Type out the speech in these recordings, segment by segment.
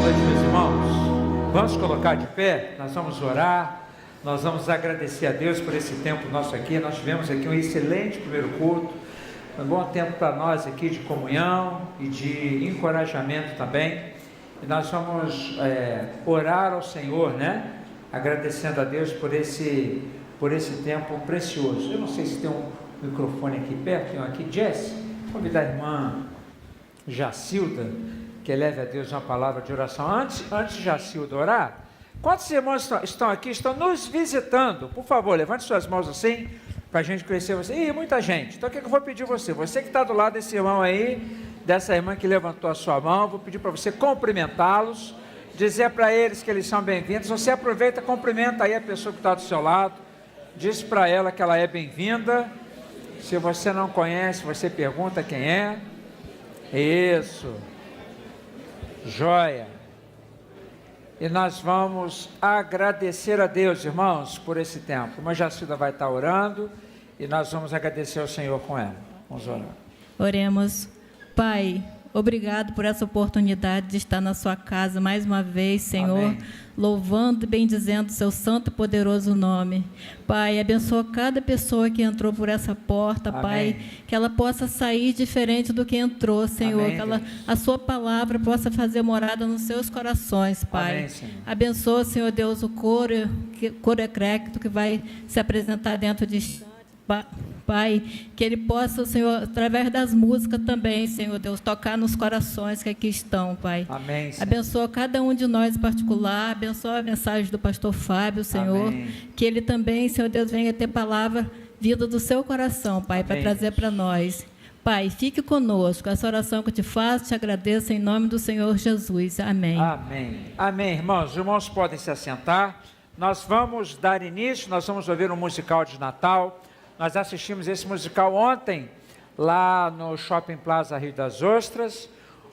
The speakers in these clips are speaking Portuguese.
noite, meus irmãos. Vamos colocar de pé, nós vamos orar, nós vamos agradecer a Deus por esse tempo nosso aqui. Nós tivemos aqui um excelente primeiro culto, um bom tempo para nós aqui de comunhão e de encorajamento também. E nós vamos orar ao Senhor, né? Agradecendo a Deus por esse tempo precioso. Eu não sei se tem um microfone aqui perto, tem um aqui. Jess, convidar a irmã Jacilda, que leve a Deus uma palavra de oração. Antes de Jacilda orar, quantos irmãos estão aqui, estão nos visitando? Por favor, levante suas mãos assim, para a gente conhecer você. Ih, muita gente. Então o que eu vou pedir a você? Você que está do lado desse irmão aí, dessa irmã que levantou a sua mão, vou pedir para você cumprimentá-los, dizer para eles que eles são bem-vindos. Você aproveita, cumprimenta aí a pessoa que está do seu lado, diz para ela que ela é bem-vinda. Se você não conhece, você pergunta quem é. Isso. Joia. E nós vamos agradecer a Deus, irmãos, por esse tempo. Mas Jacilda vai estar orando e nós vamos agradecer ao Senhor com ela. Vamos orar. Oremos. Pai, obrigado por essa oportunidade de estar na sua casa mais uma vez, Senhor. Amém. Louvando e bendizendo o seu santo e poderoso nome. Pai, abençoa cada pessoa que entrou por essa porta, Amém. Pai, que ela possa sair diferente do que entrou, Senhor. Amém, que a sua palavra possa fazer morada nos seus corações, Pai. Amém, Senhor. Abençoa, Senhor Deus, o coro ecléctico que vai se apresentar dentro de Pai, que ele possa, Senhor, através das músicas também, Senhor Deus, tocar nos corações que aqui estão, Pai. Amém, Senhor. Abençoa cada um de nós em particular, abençoa a mensagem do pastor Fábio, Senhor, Amém. que ele também, Senhor Deus, venha ter palavra vinda do seu coração, Pai, para trazer para nós. Pai, fique conosco, essa oração que eu te faço, te agradeço em nome do Senhor Jesus. Amém. Amém. Amém, irmãos. Os irmãos podem se assentar. Nós vamos dar início, nós vamos ouvir um musical de Natal. Nós assistimos esse musical ontem, lá no Shopping Plaza Rio das Ostras.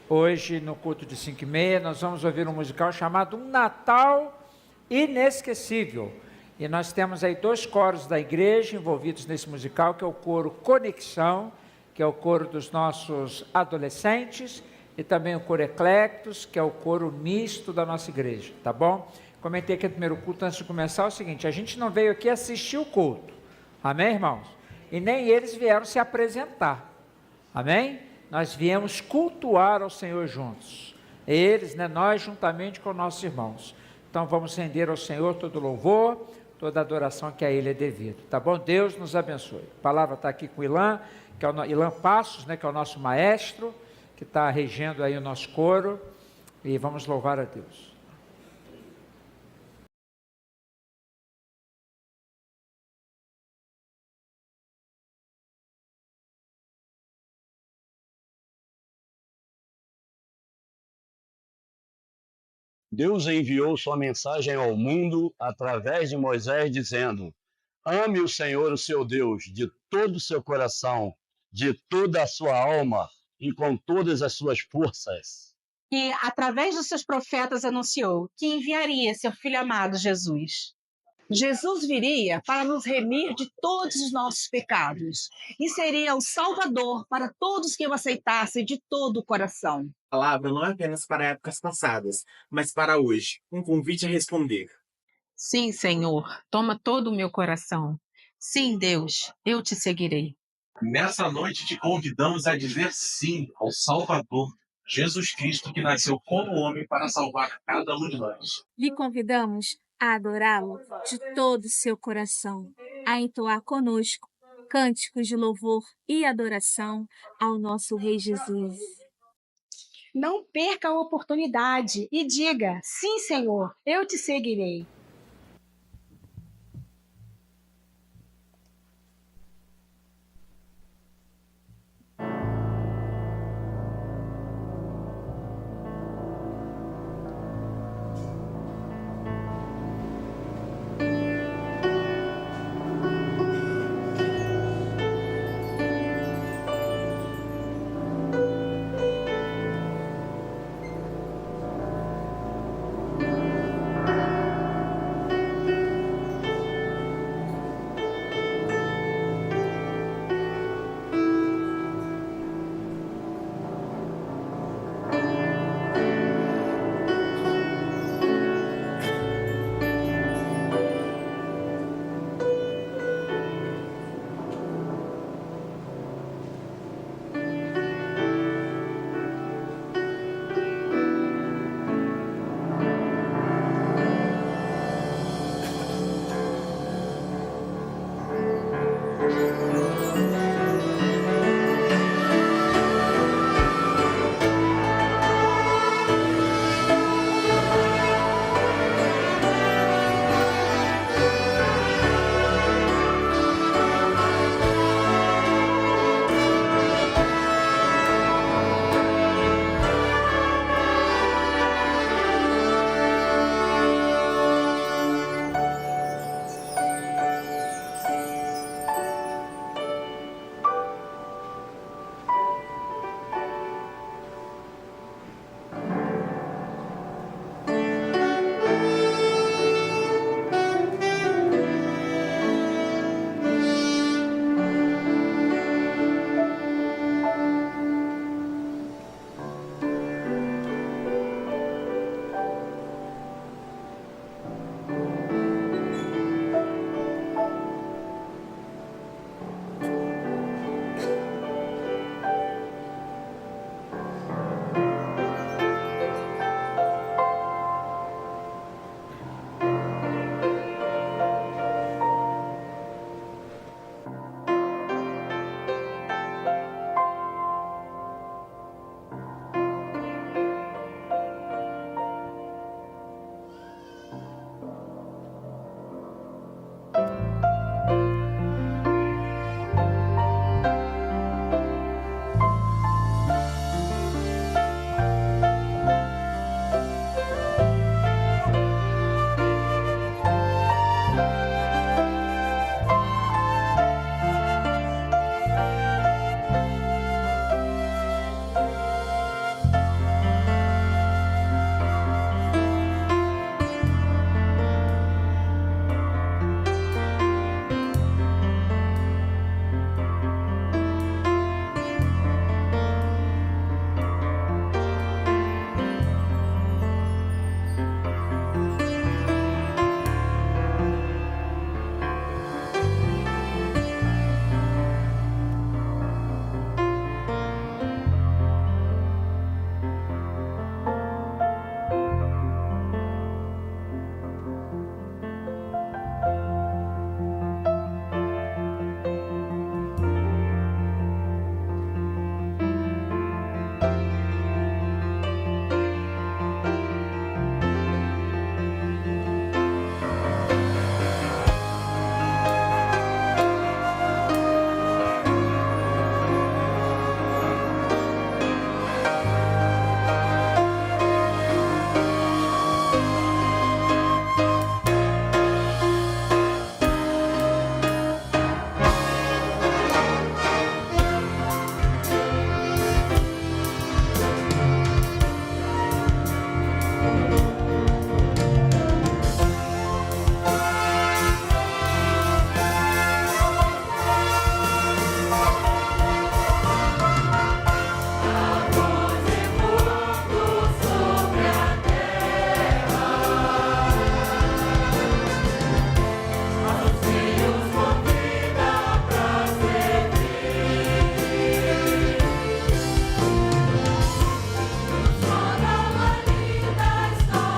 Hoje, no culto de 5h30, nós vamos ouvir um musical chamado Um Natal Inesquecível. E nós temos aí 2 coros da igreja envolvidos nesse musical, que é o coro Conexão, que é o coro dos nossos adolescentes, e também o coro Eclectos, que é o coro misto da nossa igreja, tá bom? Comentei aqui no primeiro culto, antes de começar, o seguinte: a gente não veio aqui assistir o culto. Amém, irmãos? E nem eles vieram se apresentar. Amém? Nós viemos cultuar ao Senhor juntos. Eles, né? Nós juntamente com nossos irmãos. Então vamos render ao Senhor todo louvor, toda adoração que a Ele é devido. Tá bom? Deus nos abençoe. A palavra está aqui com o Ilan, que é o Ilan Passos, né? Que é o nosso maestro, que está regendo aí o nosso coro. E vamos louvar a Deus. Deus enviou sua mensagem ao mundo através de Moisés, dizendo: ame o Senhor, o seu Deus, de todo o seu coração, de toda a sua alma e com todas as suas forças. E, através dos seus profetas, anunciou que enviaria seu Filho amado Jesus. Jesus viria para nos remir de todos os nossos pecados e seria o Salvador para todos que o aceitassem de todo o coração. A palavra não é apenas para épocas passadas, mas para hoje, um convite a responder. Sim, Senhor, toma todo o meu coração. Sim, Deus, eu te seguirei. Nessa noite te convidamos a dizer sim ao Salvador, Jesus Cristo, que nasceu como homem para salvar cada um de nós. Lhe convidamos a adorá-lo de todo o seu coração, a entoar conosco cânticos de louvor e adoração ao nosso Rei Jesus. Não perca a oportunidade e diga: sim, Senhor, eu te seguirei. Toda uma linda história.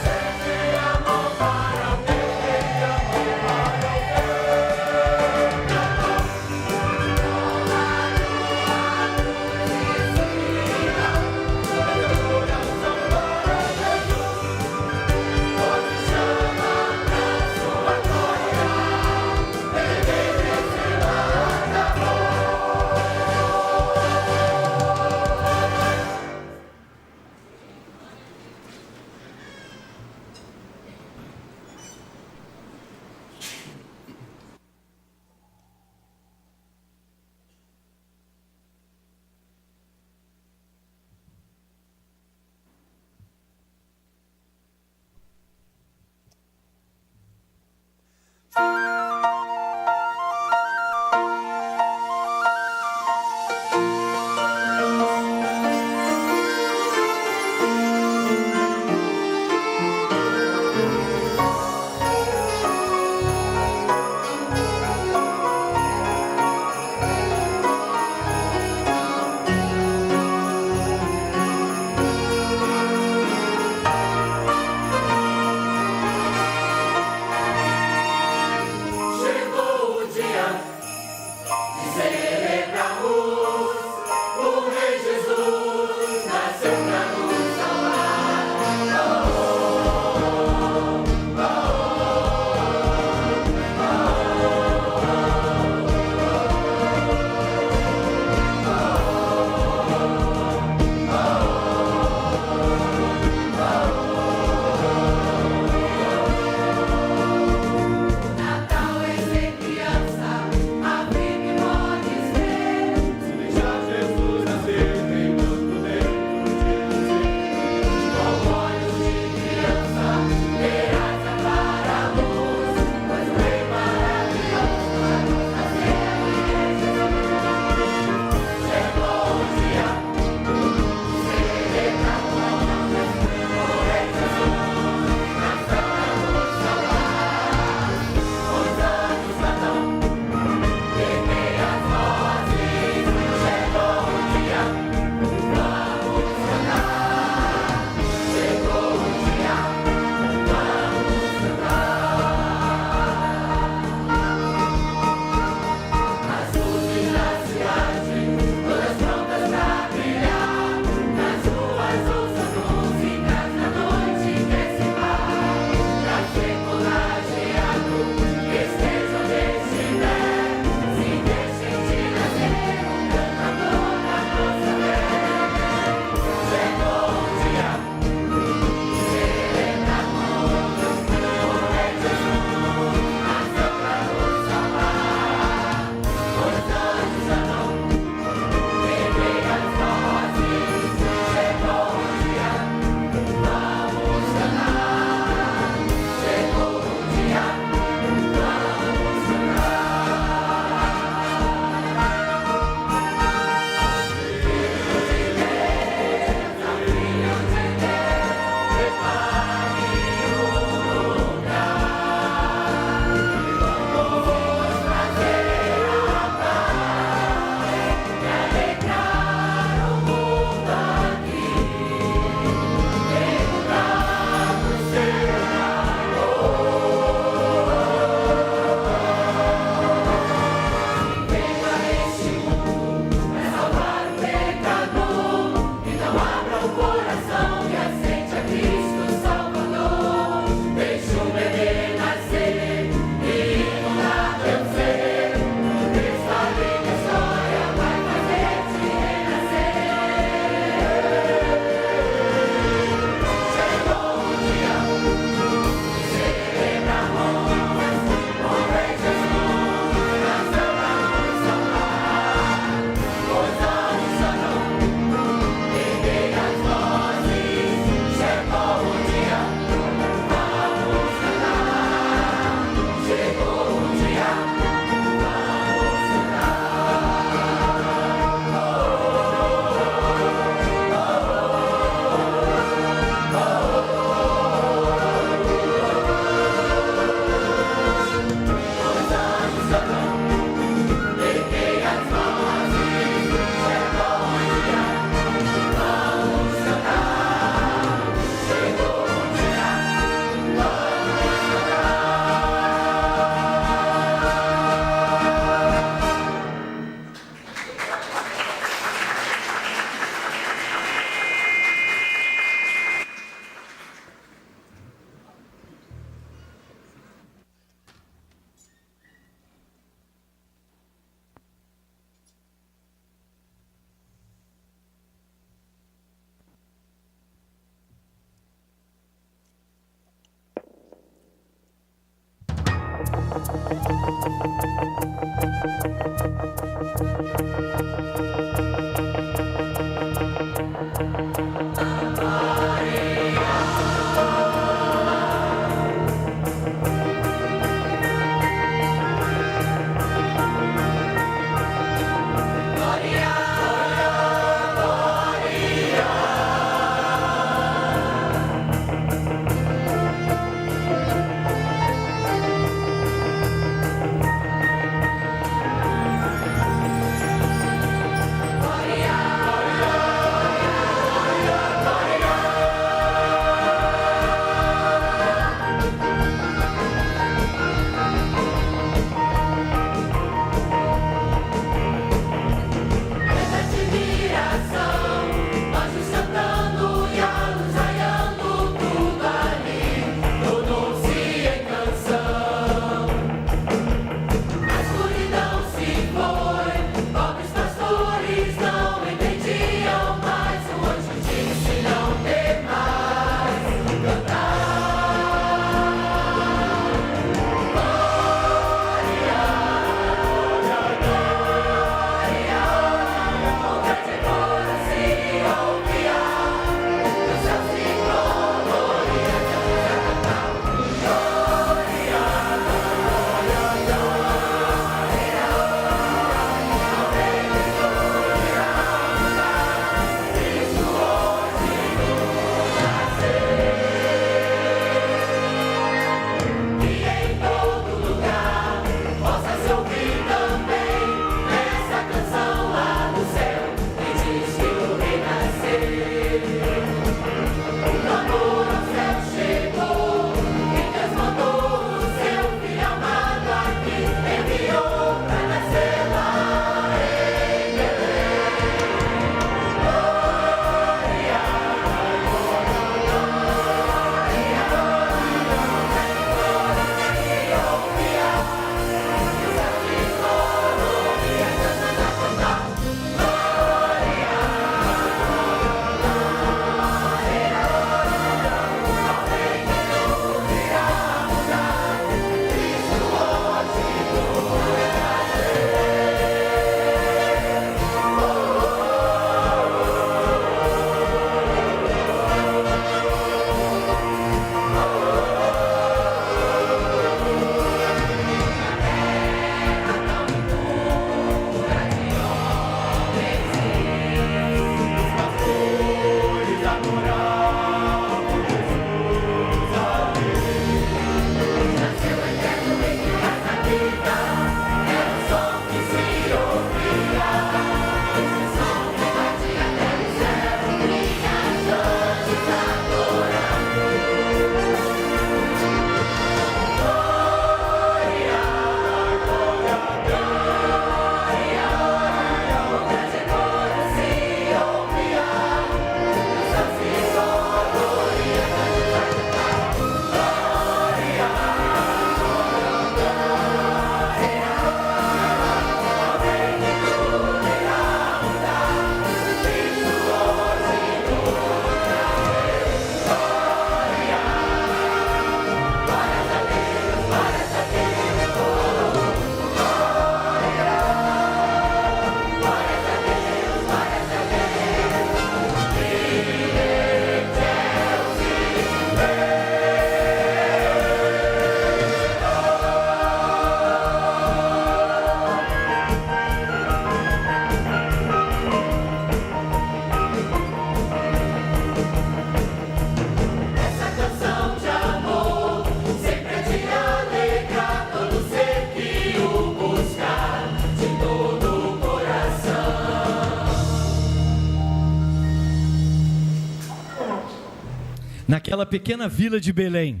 naquela pequena vila de Belém,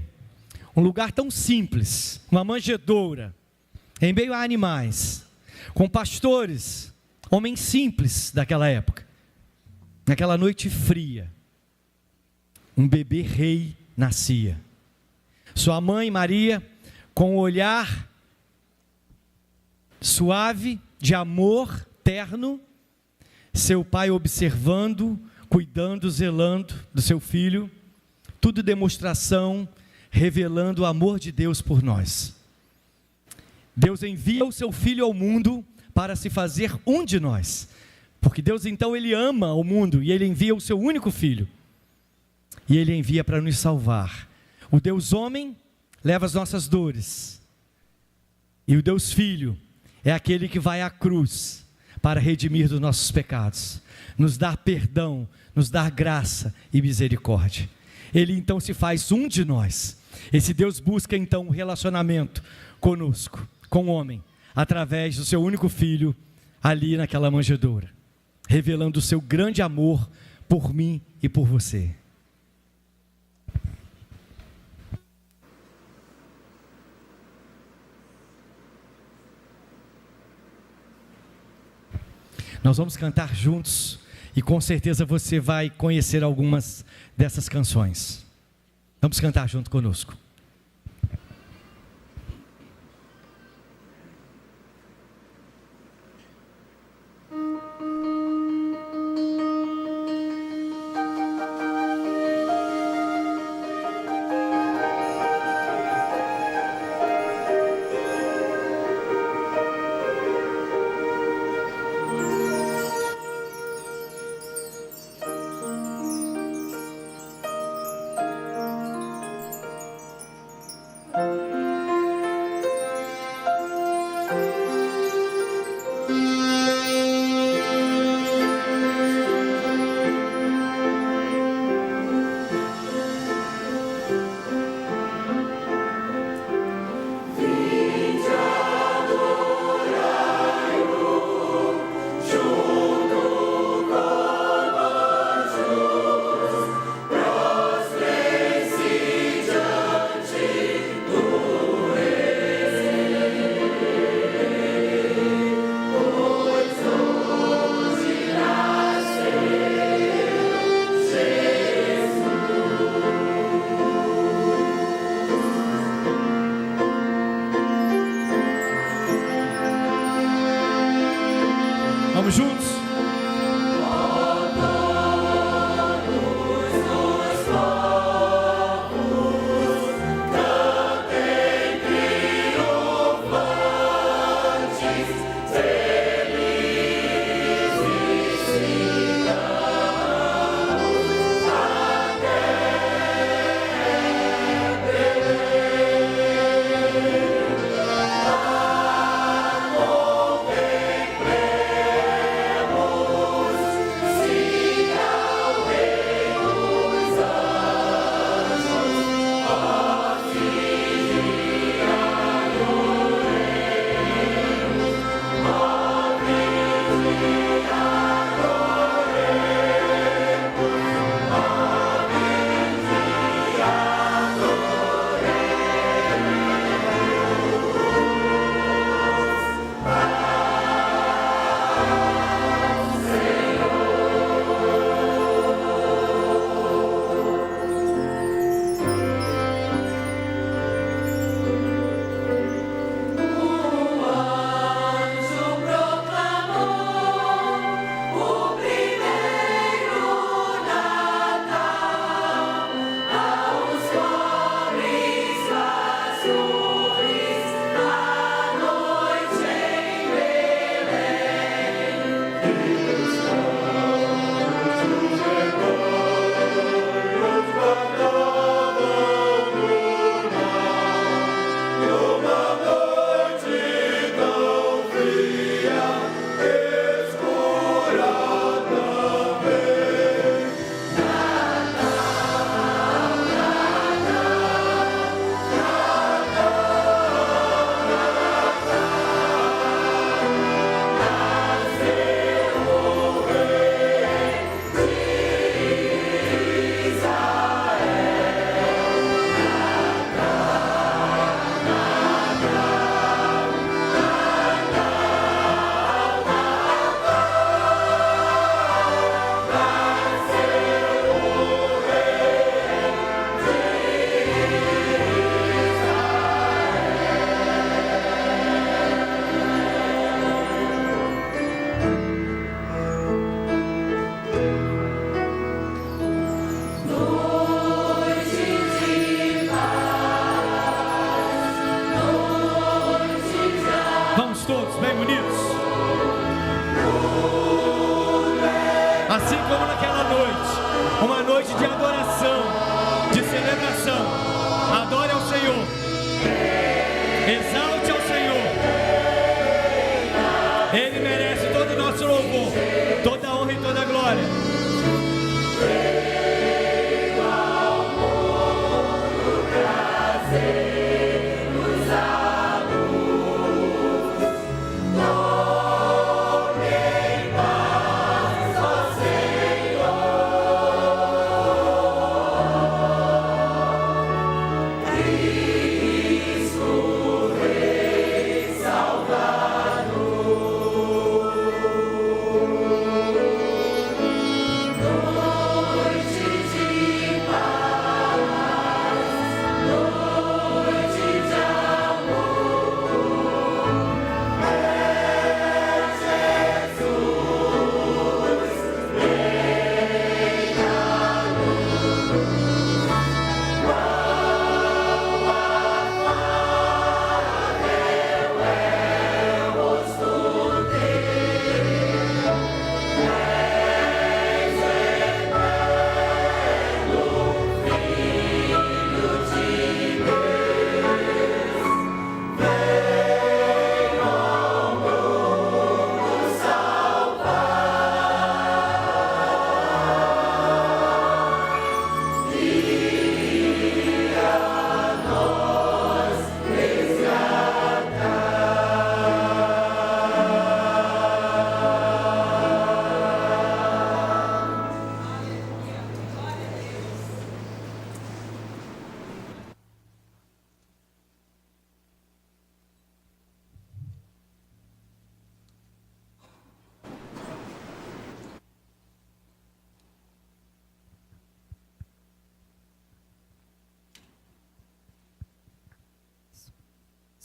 um lugar tão simples, uma manjedoura, em meio a animais, com pastores, homens simples daquela época. Naquela noite fria, um bebê rei nascia. Sua mãe Maria, com um olhar suave, de amor terno, seu pai observando, cuidando, zelando do seu filho, tudo demonstração, revelando o amor de Deus por nós. Deus envia o seu filho ao mundo para se fazer um de nós, porque Deus então ele ama o mundo e ele envia o seu único filho, e ele envia para nos salvar. O Deus homem leva as nossas dores, e o Deus filho é aquele que vai à cruz para redimir dos nossos pecados, nos dar perdão, nos dar graça e misericórdia. Ele então se faz um de nós. Esse Deus busca então um relacionamento conosco, com o homem, através do seu único filho, ali naquela manjedoura, revelando o seu grande amor por mim e por você. Nós vamos cantar juntos e com certeza você vai conhecer algumas dessas canções. Vamos cantar junto conosco. todos bem unidos. Assim como naquela noite, uma noite de adoração, de celebração. Adore ao Senhor. Exalte ao Senhor. Ele merece todo o nosso louvor, toda a honra e toda a glória.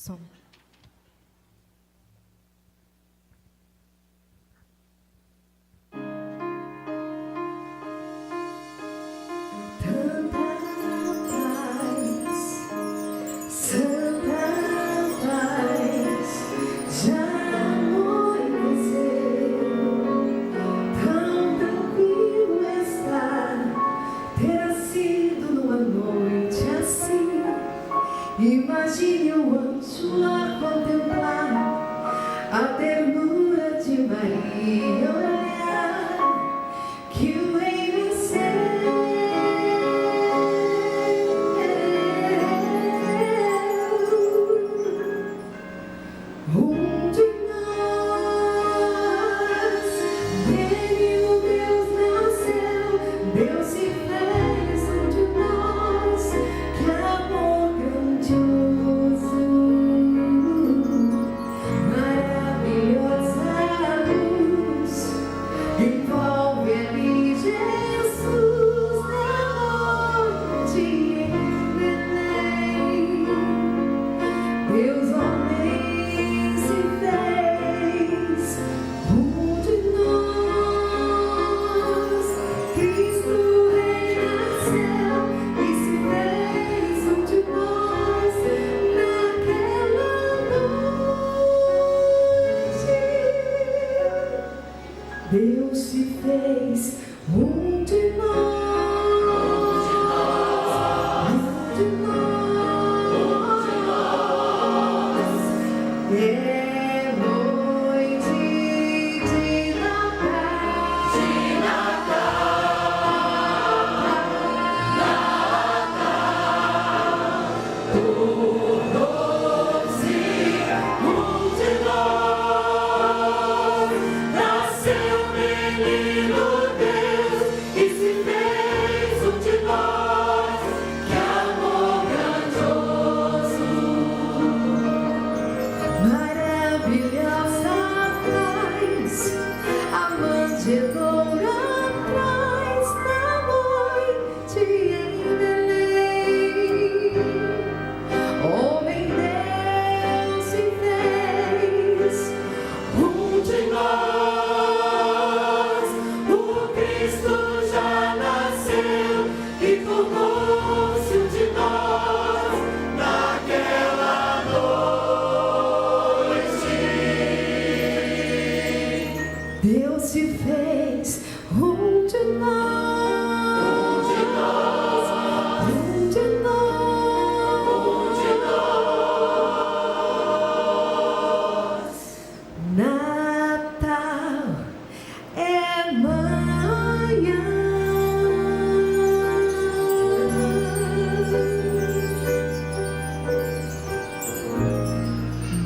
Som. Imagine o anjo a contemplar a ternura de Maria, olhar que o rei venceu. Um de nós, menino Deus nasceu, Deus se fez um de nós, que amor grandioso.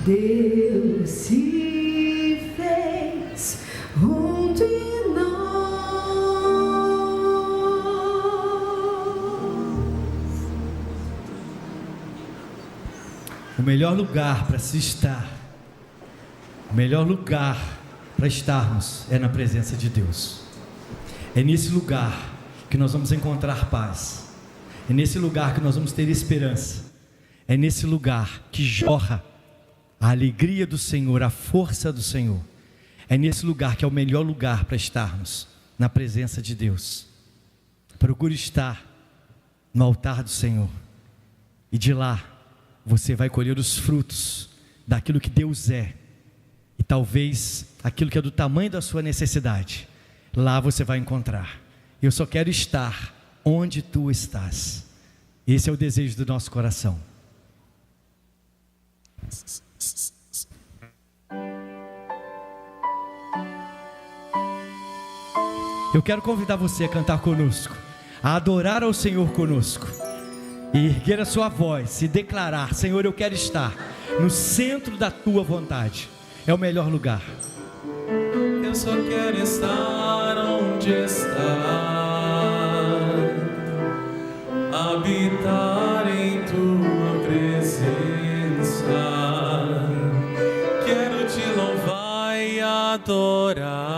Deus se fez um de nós. O melhor lugar para se estar, o melhor lugar para estarmos é na presença de Deus. É nesse lugar que nós vamos encontrar paz. É nesse lugar que nós vamos ter esperança. É nesse lugar que jorra a alegria do Senhor, a força do Senhor. É nesse lugar que é o melhor lugar para estarmos, na presença de Deus. Procure estar no altar do Senhor. E de lá, você vai colher os frutos daquilo que Deus é. E talvez aquilo que é do tamanho da sua necessidade, lá você vai encontrar. Eu só quero estar onde tu estás. Esse é o desejo do nosso coração. Eu quero convidar você a cantar conosco, a adorar ao Senhor conosco, e erguer a sua voz e declarar: Senhor, eu quero estar no centro da tua vontade. É o melhor lugar. Eu só quero estar onde está, habitar em tua presença. Quero te louvar e adorar.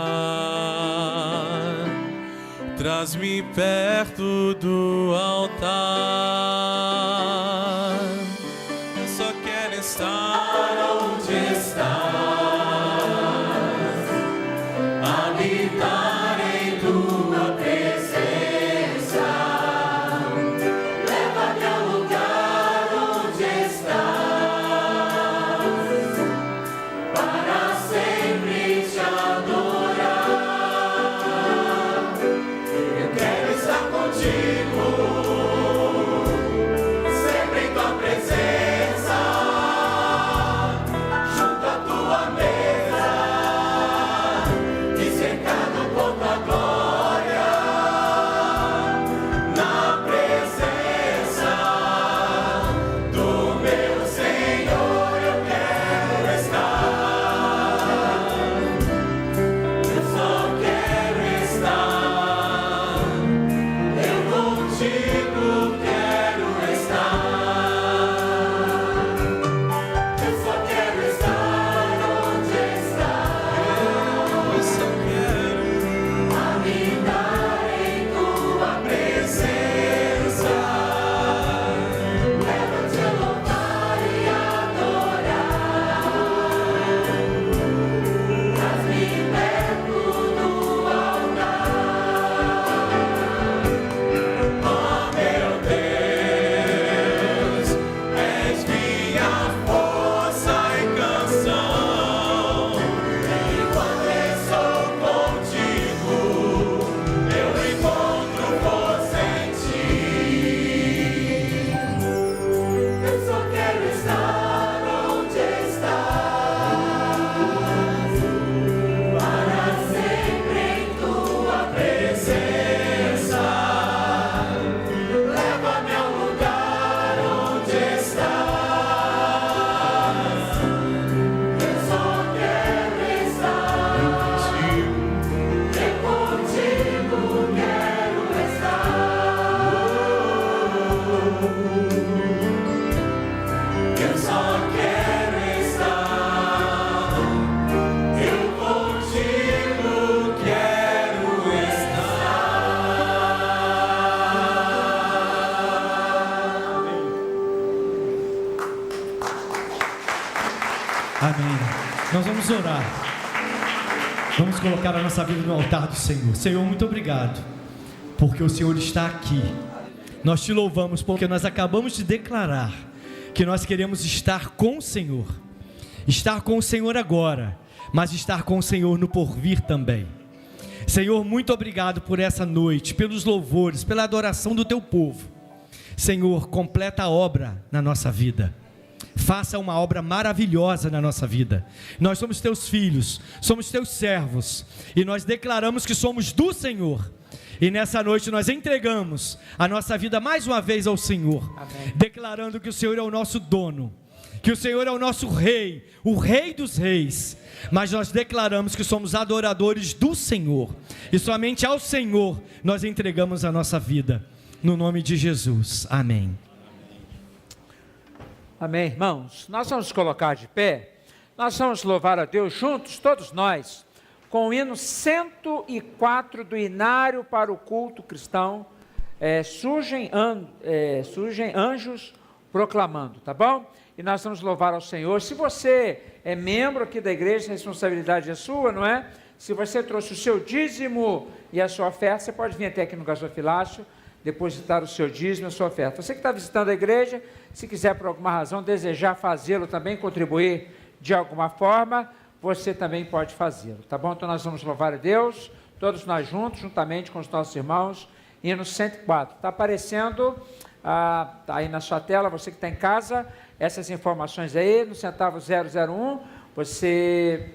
Traz-me perto do altar. Eu só quero estar onde está, habitar em tua presença. Leva-me ao lugar onde estás, para sempre te adorar. Eu quero estar contigo, sempre em tua presença, junto à tua mesa, e cercado por tua glória, na presença do meu Senhor eu quero estar. Eu só quero estar, eu contigo quero estar. Eu só quero estar onde estás. Eu só quero habitar em tua presença. Leva-te a louvar e adorar. Traz-me perto do altar. Oh meu Deus, és minha força e canção. E quando estou contigo, eu encontro força em ti. Eu só quero estar onde estás, para sempre em tua presença. Leva-me ao lugar onde estás. Eu só quero estar contigo, eu contigo quero estar. Eu só quero estar, eu contigo quero estar. Amém. Nós vamos orar. Vamos colocar a nossa vida no altar do Senhor. Senhor, muito obrigado, porque o Senhor está aqui. Nós te louvamos porque nós acabamos de declarar que nós queremos estar com o Senhor. Estar com o Senhor agora, mas estar com o Senhor no porvir também. Senhor, muito obrigado por essa noite, pelos louvores, pela adoração do teu povo. Senhor, completa a obra na nossa vida. Faça uma obra maravilhosa na nossa vida. Nós somos teus filhos, somos teus servos, e nós declaramos que somos do Senhor. E nessa noite nós entregamos a nossa vida mais uma vez ao Senhor. Amém. Declarando que o Senhor é o nosso dono, que o Senhor é o nosso Rei, o Rei dos Reis, mas nós declaramos que somos adoradores do Senhor, e somente ao Senhor nós entregamos a nossa vida, no nome de Jesus, amém. Amém, irmãos. Nós vamos colocar de pé, nós vamos louvar a Deus juntos, todos nós, com o hino 104 do Inário para o Culto Cristão, surgem anjos proclamando, tá bom? E nós vamos louvar ao Senhor. Se você é membro aqui da igreja, a responsabilidade é sua, não é? Se você trouxe o seu dízimo e a sua oferta, você pode vir até aqui no gasofilácio, depositar o seu dízimo e a sua oferta. Você que está visitando a igreja, se quiser por alguma razão desejar fazê-lo também, contribuir de alguma forma, você também pode fazê-lo, tá bom? Então nós vamos louvar a Deus, todos nós juntos, juntamente com os nossos irmãos, hino 104. Está aparecendo aí na sua tela, você que está em casa, essas informações aí, no centavo 001, você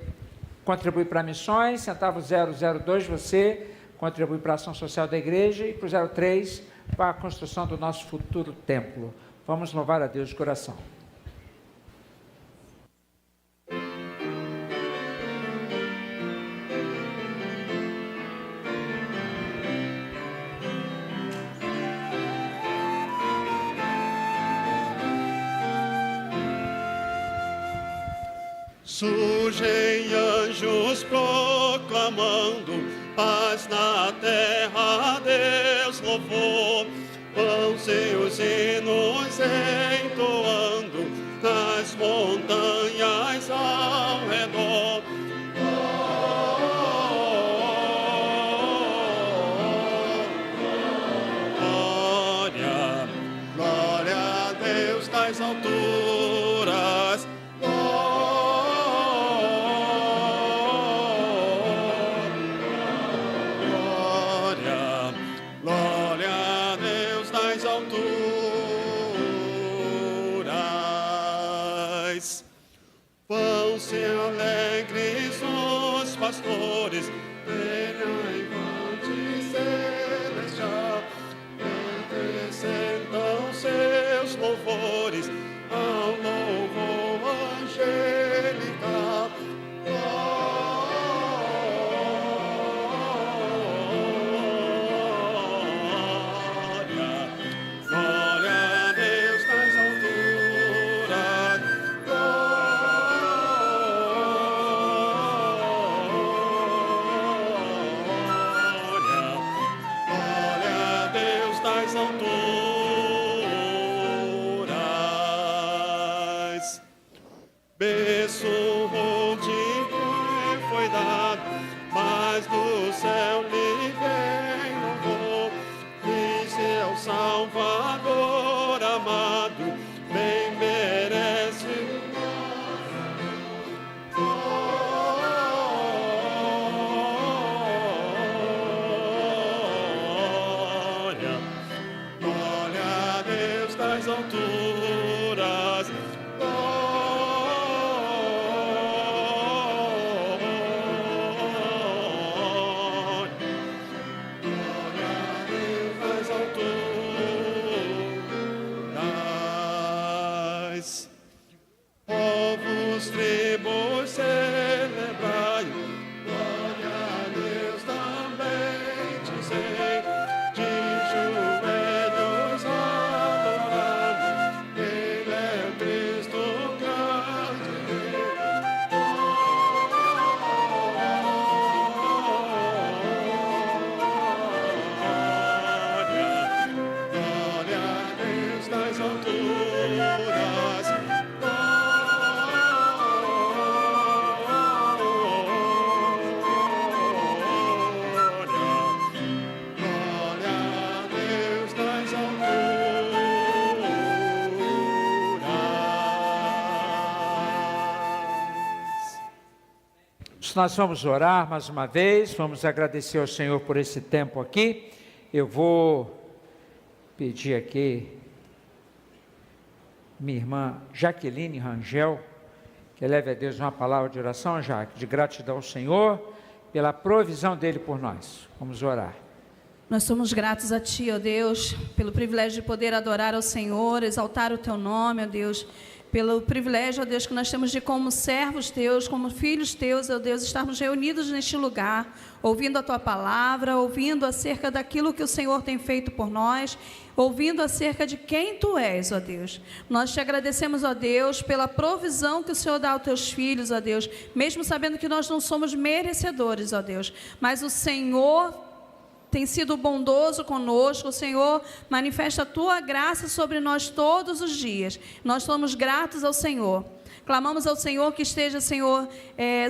contribui para missões, centavo 002, você contribui para a ação social da igreja, e para o 03, para a construção do nosso futuro templo. Vamos louvar a Deus de coração. Surgem anjos proclamando paz na terra, Deus louvor. Vão-se os hinos entoando nas montanhas ao redor. Glória, glória a Deus das alturas. Vão-se alegres os pastores pela invade celestial, acrescentam seus louvores ao louvor angelical. Glória, glória a Deus nas alturas. Das alturas, berço onde foi dado, mas do céu lhe vem louvor, e seu Salvador amado, bem merece o das alturas. Glória a Deus das alturas. Povos, tribos, celebrai, glória a Deus também dizei, de joelhos adorai, Ele é Cristo grande Rei. Glória a Deus das alturas. Glória a Deus das alturas. Nós vamos orar mais uma vez, vamos agradecer ao Senhor por esse tempo aqui. Eu vou pedir aqui minha irmã Jaqueline Rangel, que leve a Deus uma palavra de oração, Jaque, de gratidão ao Senhor, pela provisão dEle por nós. Vamos orar. Nós somos gratos a Ti, ó Deus, pelo privilégio de poder adorar ao Senhor, exaltar o Teu nome, ó Deus, pelo privilégio, ó Deus, que nós temos de, como servos teus, como filhos teus, ó Deus, estarmos reunidos neste lugar, ouvindo a tua palavra, ouvindo acerca daquilo que o Senhor tem feito por nós, ouvindo acerca de quem tu és, ó Deus. Nós te agradecemos, ó Deus, pela provisão que o Senhor dá aos teus filhos, ó Deus, mesmo sabendo que nós não somos merecedores, ó Deus, mas o Senhor tem sido bondoso conosco, o Senhor manifesta a tua graça sobre nós todos os dias. Nós somos gratos ao Senhor. Clamamos ao Senhor que esteja, Senhor,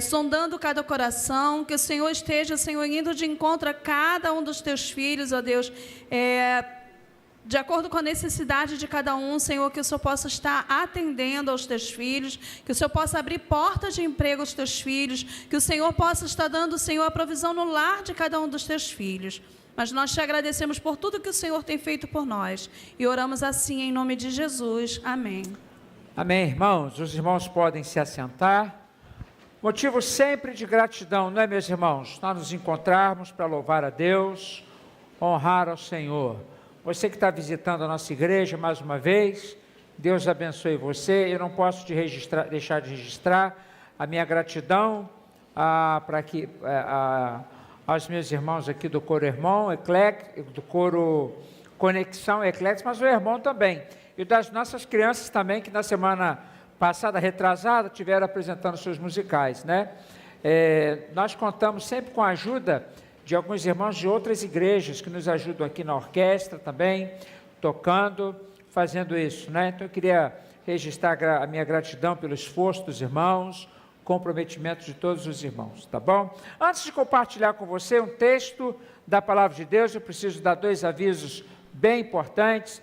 sondando cada coração, que o Senhor esteja, Senhor, indo de encontro a cada um dos teus filhos, ó Deus, de acordo com a necessidade de cada um, Senhor, que o Senhor possa estar atendendo aos teus filhos, que o Senhor possa abrir portas de emprego aos teus filhos, que o Senhor possa estar dando, Senhor, a provisão no lar de cada um dos teus filhos. Mas nós te agradecemos por tudo que o Senhor tem feito por nós e oramos assim em nome de Jesus. Amém. Amém, irmãos. Os irmãos podem se assentar. Motivo sempre de gratidão, não é, meus irmãos? Nós nos encontrarmos para louvar a Deus, honrar ao Senhor. Você que está visitando a nossa igreja mais uma vez, Deus abençoe você. Eu não posso deixar de registrar a minha gratidão aos meus irmãos aqui do coro Irmão, do coro Conexão Eclético, mas o irmão também. E das nossas crianças também, que na semana passada, retrasada, tiveram apresentando seus musicais, né? Nós contamos sempre com a ajuda de alguns irmãos de outras igrejas que nos ajudam aqui na orquestra também, tocando, fazendo isso, né? Então eu queria registrar a minha gratidão pelo esforço dos irmãos, comprometimento de todos os irmãos, tá bom? Antes de compartilhar com você um texto da Palavra de Deus, eu preciso dar 2 avisos bem importantes.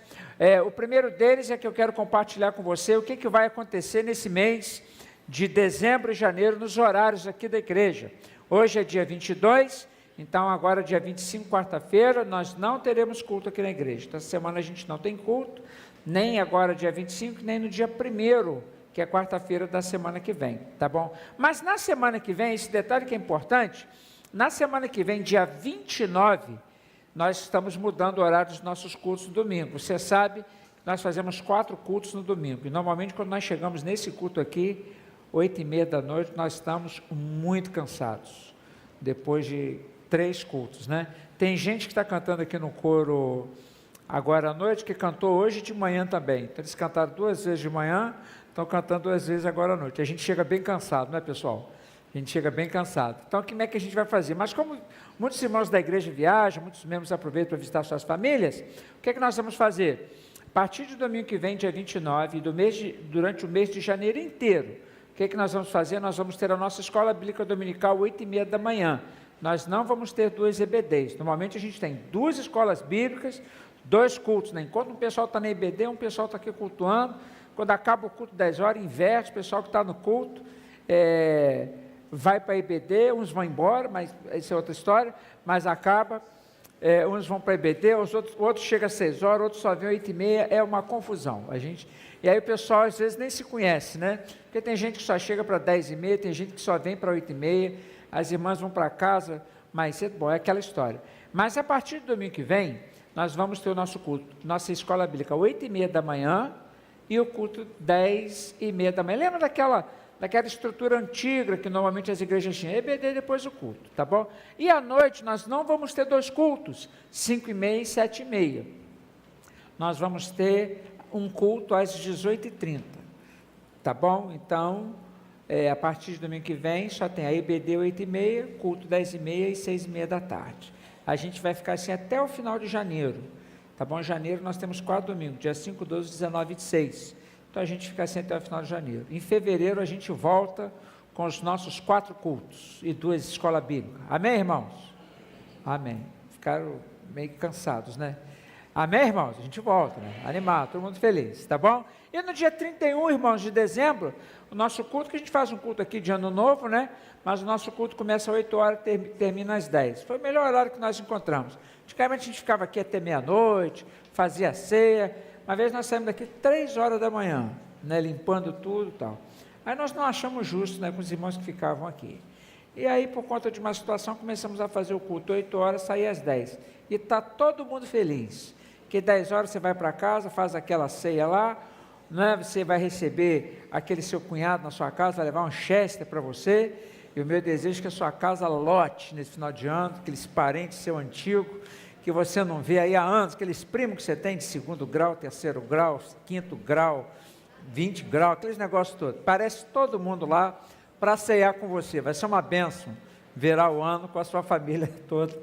O primeiro deles é que eu quero compartilhar com você o que vai acontecer nesse mês de dezembro e janeiro nos horários aqui da igreja. Hoje é dia 22, então agora dia 25, quarta-feira, nós não teremos culto aqui na igreja. Então, essa semana a gente não tem culto, nem agora dia 25, nem no dia 1º, que é quarta-feira da semana que vem, tá bom? Mas na semana que vem, esse detalhe que é importante, na semana que vem, dia 29, nós estamos mudando o horário dos nossos cultos no domingo. Você sabe que nós fazemos 4 cultos no domingo, e normalmente quando nós chegamos nesse culto aqui, 8h30 da noite, nós estamos muito cansados, depois de 3 cultos, né? Tem gente que está cantando aqui no coro agora à noite, que cantou hoje de manhã também. Então eles cantaram 2 vezes de manhã, estão cantando 2 vezes agora à noite. A gente chega bem cansado, não é, pessoal? A gente chega bem cansado. Então, como é que a gente vai fazer? Mas como muitos irmãos da igreja viajam, muitos membros aproveitam para visitar suas famílias, o que é que nós vamos fazer? A partir do domingo que vem, dia 29, durante o mês de janeiro inteiro, o que é que nós vamos fazer? Nós vamos ter a nossa escola bíblica dominical, 8h30 da manhã. Nós não vamos ter 2 EBDs. Normalmente a gente tem 2 escolas bíblicas, 2 cultos, né? Enquanto um pessoal está na EBD, um pessoal está aqui cultuando. Quando acaba o culto 10 horas, inverte, o pessoal que está no culto vai para a EBD, uns vão embora, mas essa é outra história, mas acaba, uns vão para a EBD, outros chegam às 6 horas, outros só vêm às 8h30, é uma confusão. E aí o pessoal às vezes nem se conhece, né? Porque tem gente que só chega para 10h30, tem gente que só vem para 8h30, as irmãs vão para casa mais cedo, bom, é aquela história. Mas a partir do domingo que vem, nós vamos ter o nosso culto, nossa escola bíblica, 8h30 da manhã, e o culto 10h30 da manhã. Lembra daquela estrutura antiga que normalmente as igrejas tinham? EBD depois o culto, tá bom? E à noite nós não vamos ter 2 cultos, 5h30 e 7h30. Nós vamos ter um culto às 18h30, tá bom? Então, a partir do domingo que vem, só tem a EBD 8h30, culto 10h30 e 6h30 da tarde. A gente vai ficar assim até o final de janeiro. Tá bom? Em janeiro nós temos 4 domingos, dia 5, 12, 19 e 26. Então a gente fica assim até o final de janeiro. Em fevereiro a gente volta com os nossos 4 cultos e 2 escolas bíblicas. Amém, irmãos? Amém. Ficaram meio cansados, né? Amém, irmãos? A gente volta, né? Animado, todo mundo feliz, tá bom? E no dia 31, irmãos, de dezembro, o nosso culto, que a gente faz um culto aqui de ano novo, né? Mas o nosso culto começa às 8 horas e termina às 10. Foi o melhor horário que nós encontramos. Antigamente a gente ficava aqui até meia-noite, fazia a ceia. Uma vez nós saímos daqui 3 horas da manhã, né, limpando tudo e tal. Aí nós não achamos justo, né, com os irmãos que ficavam aqui. E aí, por conta de uma situação, começamos a fazer o culto 8 horas, sair às 10. E está todo mundo feliz. Que 10 horas você vai para casa, faz aquela ceia lá, não é? Você vai receber aquele seu cunhado na sua casa, vai levar um Chester para você, e o meu desejo é que a sua casa lote nesse final de ano, aqueles parentes seu antigo, que você não vê aí há anos, aqueles primos que você tem de 2º grau, 3º grau, 5º grau, 20 graus, aqueles negócios todos. Parece todo mundo lá para ceiar com você. Vai ser uma bênção virar o ano com a sua família toda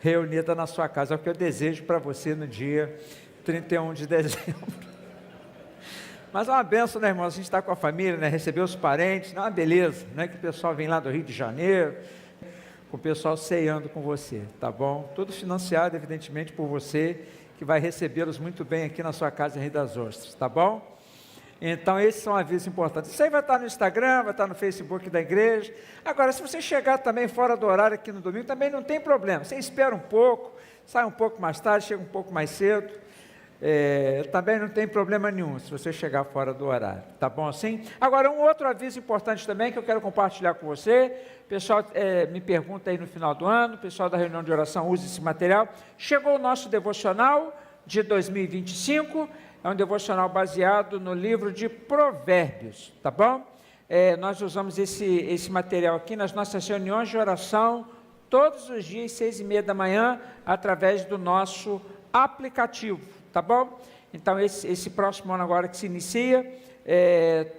reunida na sua casa. É o que eu desejo para você no dia 31 de dezembro. Mas é uma bênção, né, irmão? A gente está com a família, né? Receber os parentes, é uma beleza, né? Que o pessoal vem lá do Rio de Janeiro, com o pessoal ceando com você, tá bom? Tudo financiado, evidentemente, por você, que vai recebê-los muito bem aqui na sua casa em Rio das Ostras, tá bom? Então, esses são avisos importantes. Isso aí vai estar no Instagram, vai estar no Facebook da igreja. Agora, se você chegar também fora do horário aqui no domingo, também não tem problema. Você espera um pouco, sai um pouco mais tarde, chega um pouco mais cedo. Também não tem problema nenhum se você chegar fora do horário, tá bom assim? Agora, um outro aviso importante também que eu quero compartilhar com você. O pessoal me pergunta aí no final do ano, o pessoal da reunião de oração usa esse material. Chegou o nosso devocional de 2025, é um devocional baseado no livro de Provérbios, tá bom? Nós usamos esse material aqui nas nossas reuniões de oração, todos os dias, 6h30 da manhã, através do nosso aplicativo, tá bom? Então, esse próximo ano agora que se inicia,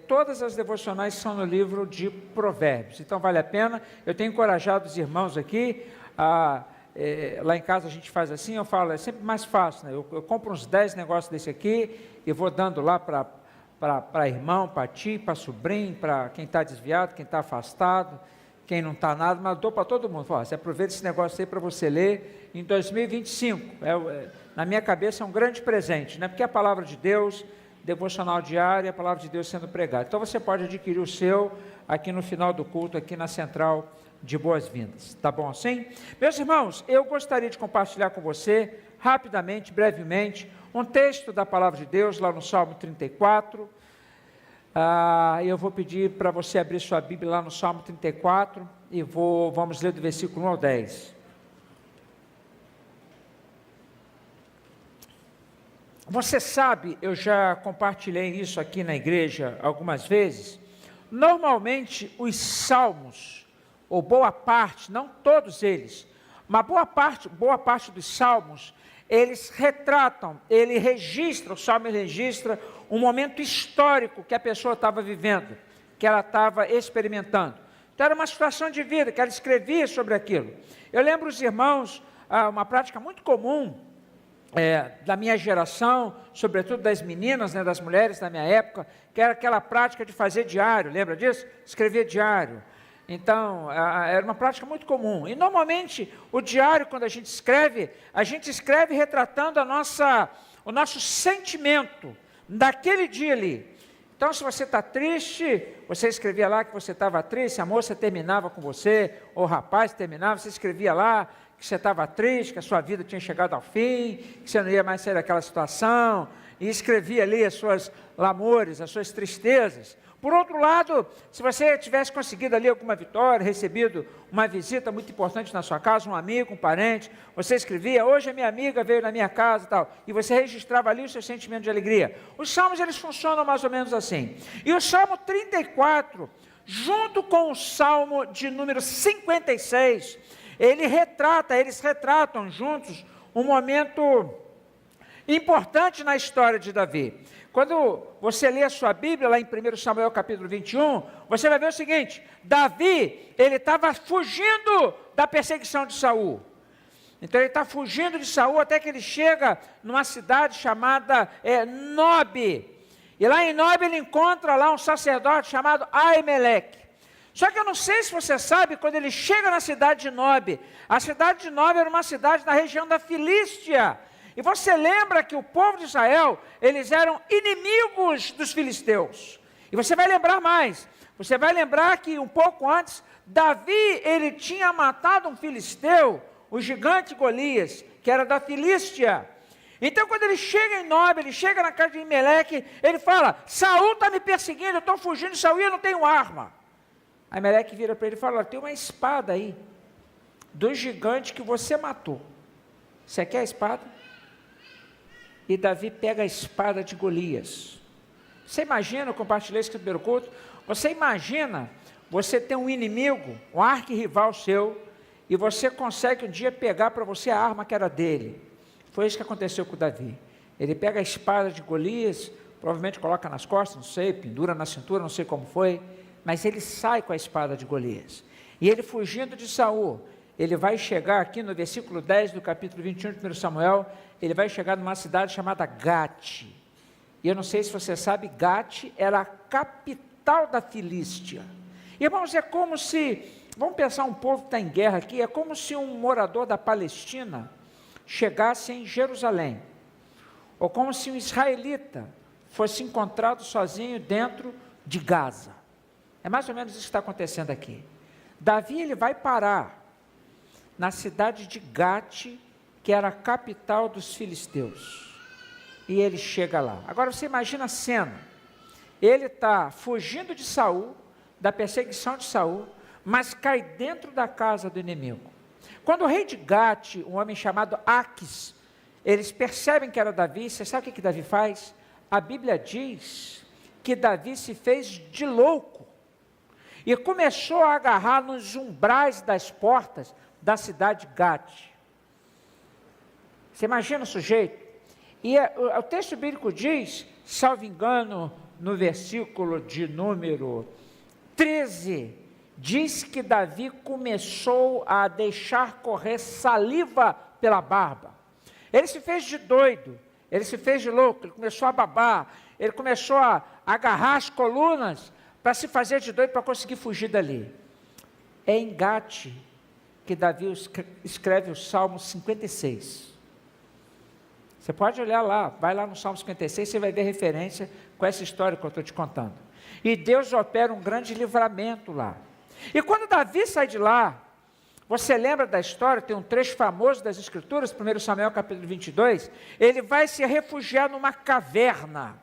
todas as devocionais são no livro de Provérbios, então vale a pena. Eu tenho encorajado os irmãos aqui, lá em casa a gente faz assim, eu falo, é sempre mais fácil, né? Eu compro uns 10 negócios desse aqui, e vou dando lá para irmão, para tio, para sobrinho, para quem está desviado, quem está afastado, quem não está nada, mas dou para todo mundo. Você aproveita esse negócio aí para você ler em 2025, na minha cabeça é um grande presente, né? Porque a palavra de Deus, devocional diário, a palavra de Deus sendo pregada. Então você pode adquirir o seu aqui no final do culto, aqui na Central de Boas-Vindas, tá bom assim? Meus irmãos, eu gostaria de compartilhar com você, rapidamente, brevemente, um texto da palavra de Deus, lá no Salmo 34, eu vou pedir para você abrir sua Bíblia lá no Salmo 34, e vamos ler do versículo 1 ao 10. Você sabe, eu já compartilhei isso aqui na igreja algumas vezes, normalmente os salmos, ou boa parte, não todos eles, mas boa parte dos salmos, eles retratam, o salmo registra um momento histórico que a pessoa estava vivendo, que ela estava experimentando. Então era uma situação de vida, que ela escrevia sobre aquilo. Eu lembro os irmãos, uma prática muito comum, da minha geração, sobretudo das meninas, né, das mulheres da minha época, que era aquela prática de fazer diário, lembra disso? Escrever diário. Então, era uma prática muito comum. E, normalmente, o diário, quando a gente escreve retratando o nosso sentimento daquele dia ali. Então, se você está triste, você escrevia lá que você estava triste, a moça terminava com você, ou o rapaz terminava, você escrevia lá que você estava triste, que a sua vida tinha chegado ao fim, que você não ia mais sair daquela situação, e escrevia ali as suas lamores, as suas tristezas. Por outro lado, se você tivesse conseguido ali alguma vitória, recebido uma visita muito importante na sua casa, um amigo, um parente, você escrevia, hoje a minha amiga veio na minha casa e tal, e você registrava ali o seu sentimento de alegria. Os salmos, eles funcionam mais ou menos assim. E o Salmo 34, junto com o Salmo de número 56, eles retratam juntos um momento importante na história de Davi. Quando você lê a sua Bíblia, lá em 1 Samuel capítulo 21, você vai ver o seguinte, Davi, ele estava fugindo da perseguição de Saul. Então ele está fugindo de Saul até que ele chega numa cidade chamada Nobe. E lá em Nobe ele encontra lá um sacerdote chamado Aimeleque. Só que eu não sei se você sabe, quando ele chega na cidade de Nobe, a cidade de Nobe era uma cidade na região da Filístia. E você lembra que o povo de Israel, eles eram inimigos dos filisteus. E você vai lembrar mais. Você vai lembrar que um pouco antes, Davi, ele tinha matado um filisteu, o gigante Golias, que era da Filístia. Então, quando ele chega em Nobe, ele chega na casa de Aimeleque, ele fala, Saul está me perseguindo, eu estou fugindo de Saul e eu não tenho arma. Aimeleque vira para ele e fala, tem uma espada aí, do gigante que você matou. Você quer a espada? E Davi pega a espada de Golias Você imagina, eu compartilhei isso no primeiro culto, você imagina, você tem um inimigo, um arquirrival seu, e você consegue um dia pegar para você a arma que era dele. Foi isso que aconteceu com Davi. Ele pega a espada de Golias, provavelmente coloca nas costas, não sei, pendura na cintura, não sei como foi, mas ele sai com a espada de Golias. E ele fugindo de Saul, ele vai chegar aqui no versículo 10 do capítulo 21 de 1 Samuel, ele vai chegar numa cidade chamada Gate. E eu não sei se você sabe, Gate era a capital da Filístia. Irmãos, é como se, vamos pensar um povo que está em guerra aqui, é como se um morador da Palestina chegasse em Jerusalém, ou como se um israelita fosse encontrado sozinho dentro de Gaza. É mais ou menos isso que está acontecendo aqui. Davi, ele vai parar na cidade de Gate, que era a capital dos filisteus, e ele chega lá. Agora você imagina a cena, ele está fugindo de Saul, da perseguição de Saul, mas cai dentro da casa do inimigo. Quando o rei de Gate, um homem chamado Aques, eles percebem que era Davi, você sabe o que Davi faz? A Bíblia diz que Davi se fez de louco, e começou a agarrar nos umbrais das portas da cidade de Gate. Você imagina o sujeito? E o texto bíblico diz, salvo engano, no versículo de número 13, diz que Davi começou a deixar correr saliva pela barba. Ele se fez de doido, ele se fez de louco, ele começou a babar, ele começou a agarrar as colunas para se fazer de doido para conseguir fugir dali. É em Gate que Davi escreve o Salmo 56. Você pode olhar lá, vai lá no Salmo 56, você vai ver referência com essa história que eu estou te contando. E Deus opera um grande livramento lá. E quando Davi sai de lá, você lembra da história, tem um trecho famoso das Escrituras, 1 Samuel capítulo 22, ele vai se refugiar numa caverna,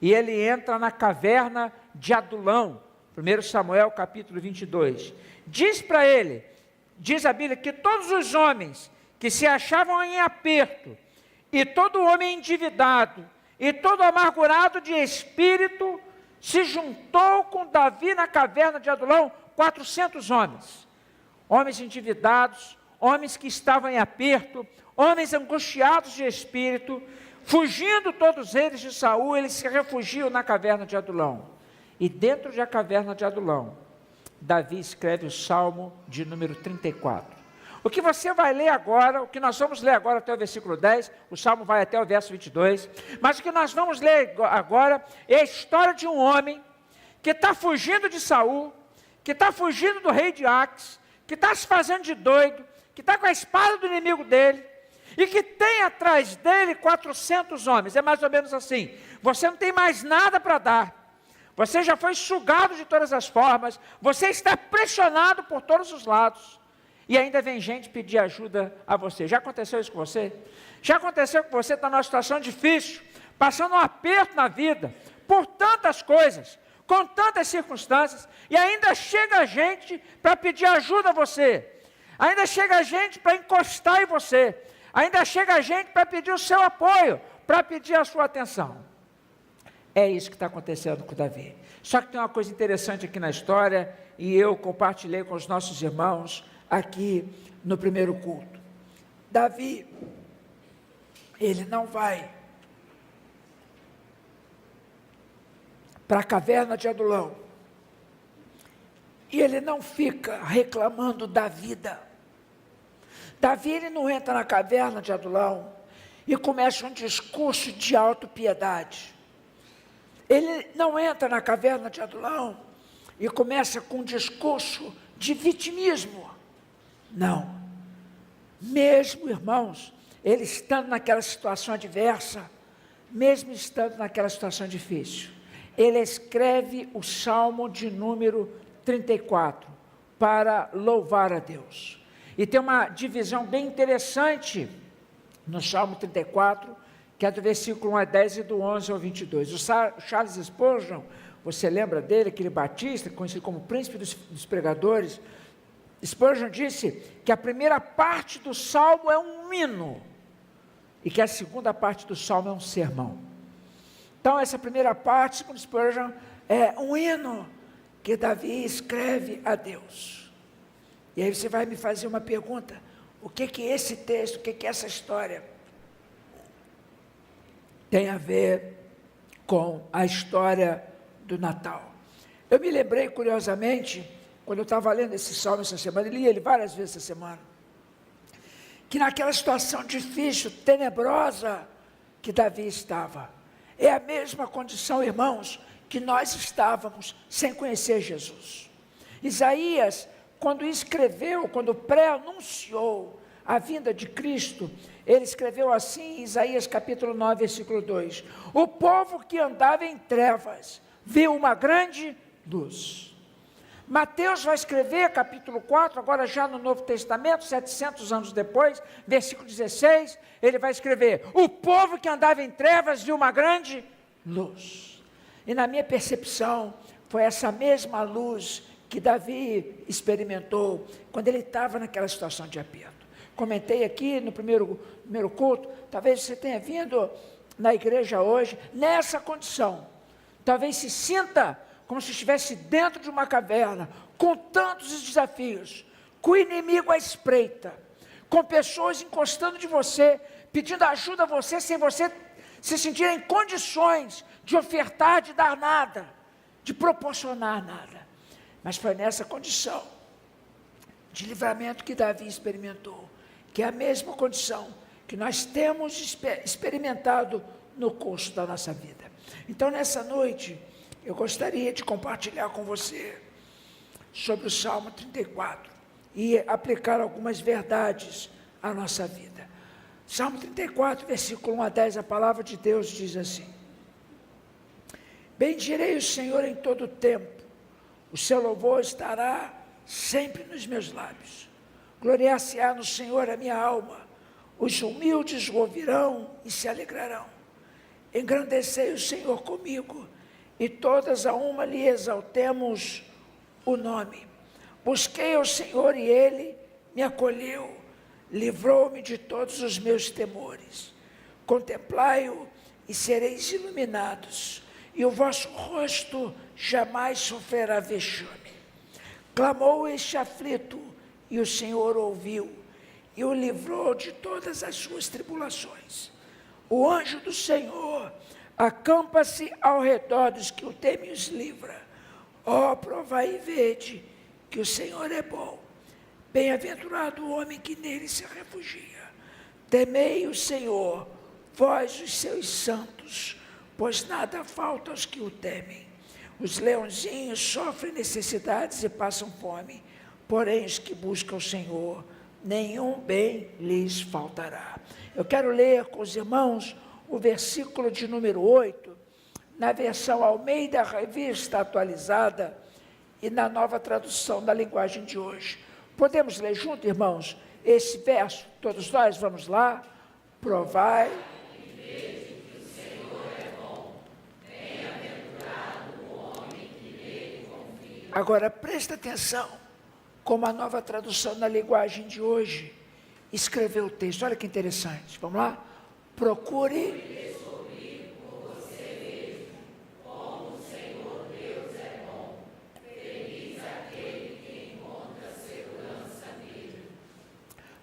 e ele entra na caverna de Adulão, 1 Samuel capítulo 22, diz para ele, diz a Bíblia, que todos os homens que se achavam em aperto, e todo homem endividado, e todo amargurado de espírito, se juntou com Davi na caverna de Adulão, 400 homens, homens endividados, homens que estavam em aperto, homens angustiados de espírito, fugindo todos eles de Saul, eles se refugiam na caverna de Adulão. E dentro da caverna de Adulão, Davi escreve o Salmo de número 34. O que você vai ler agora, o que nós vamos ler agora até o versículo 10, o Salmo vai até o verso 22, mas o que nós vamos ler agora é a história de um homem que está fugindo de Saul, que está fugindo do rei de Aques, que está se fazendo de doido, que está com a espada do inimigo dele, e que tem atrás dele 400 homens, é mais ou menos assim, você não tem mais nada para dar, você já foi sugado de todas as formas, você está pressionado por todos os lados, e ainda vem gente pedir ajuda a você. Já aconteceu isso com você? Já aconteceu que você está numa situação difícil, passando um aperto na vida, por tantas coisas, com tantas circunstâncias, e ainda chega gente para pedir ajuda a você, ainda chega gente para encostar em você, ainda chega gente para pedir o seu apoio, para pedir a sua atenção. É isso que está acontecendo com Davi. Só que tem uma coisa interessante aqui na história, e eu compartilhei com os nossos irmãos, aqui no primeiro culto. Davi, ele não vai para a caverna de Adulão, e ele não fica reclamando da vida. Davi, ele não entra na caverna de Adulão e começa um discurso de autopiedade. Ele não entra na caverna de Adulão e começa com um discurso de vitimismo. Não, mesmo, irmãos, ele estando naquela situação adversa, mesmo estando naquela situação difícil, ele escreve o Salmo de número 34, para louvar a Deus. E tem uma divisão bem interessante no Salmo 34, que é do versículo 1 a 10 e do 11 ao 22. O Charles Spurgeon, você lembra dele, aquele batista, conhecido como príncipe dos pregadores, Spurgeon disse que a primeira parte do Salmo é um hino, e que a segunda parte do Salmo é um sermão. Então, essa primeira parte, segundo Spurgeon, é um hino que Davi escreve a Deus. E aí você vai me fazer uma pergunta: o que que esse texto, o que que essa história tem a ver com a história do Natal? Eu me lembrei, curiosamente, quando eu estava lendo esse salmo essa semana, e li ele várias vezes essa semana, que naquela situação difícil, tenebrosa, que Davi estava, é a mesma condição, irmãos, que nós estávamos sem conhecer Jesus. Isaías, quando escreveu, quando pré-anunciou a vinda de Cristo, ele escreveu assim em Isaías capítulo 9, versículo 2: o povo que andava em trevas viu uma grande luz. Mateus vai escrever, capítulo 4, agora já no Novo Testamento, 700 anos depois, versículo 16, ele vai escrever: o povo que andava em trevas viu uma grande luz. E na minha percepção, foi essa mesma luz que Davi experimentou quando ele estava naquela situação de aperto. Comentei aqui no primeiro culto, talvez você tenha vindo na igreja hoje, nessa condição, talvez se sinta como se estivesse dentro de uma caverna, com tantos desafios, com o inimigo à espreita, com pessoas encostando de você, pedindo ajuda a você, sem você se sentir em condições de ofertar, de dar nada, de proporcionar nada. Mas foi nessa condição de livramento que Davi experimentou, que é a mesma condição que nós temos experimentado no curso da nossa vida. Então, nessa noite, eu gostaria de compartilhar com você sobre o Salmo 34 e aplicar algumas verdades à nossa vida. Salmo 34, versículo 1 a 10, a palavra de Deus diz assim: bendirei o Senhor em todo o tempo, o seu louvor estará sempre nos meus lábios. Gloriar-se-á no Senhor a minha alma, os humildes o ouvirão e se alegrarão. Engrandecei o Senhor comigo, e todas a uma lhe exaltemos o nome. Busquei ao Senhor e Ele me acolheu, livrou-me de todos os meus temores. Contemplai-o e sereis iluminados, e o vosso rosto jamais sofrerá vexame. Clamou este aflito, e o Senhor ouviu, e o livrou de todas as suas tribulações. O anjo do Senhor acampa-se ao redor dos que o temem e os livra. Ó, provai e vede que o Senhor é bom. Bem-aventurado o homem que nele se refugia. Temei o Senhor, vós os seus santos, pois nada falta aos que o temem. Os leãozinhos sofrem necessidades e passam fome, porém os que buscam o Senhor, nenhum bem lhes faltará. Eu quero ler com os irmãos o versículo de número 8, na versão Almeida Revista Atualizada e na nova tradução da linguagem de hoje. Podemos ler junto, irmãos, esse verso? Todos nós, vamos lá. Provai e vede que o Senhor é bom, bem-aventurado o homem que nele confia. Agora, presta atenção, como a nova tradução da linguagem de hoje escreveu o texto. Olha que interessante, vamos lá? Procure descobrir por você mesmo como o Senhor Deus é bom. Feliz aquele que encontra segurança nele.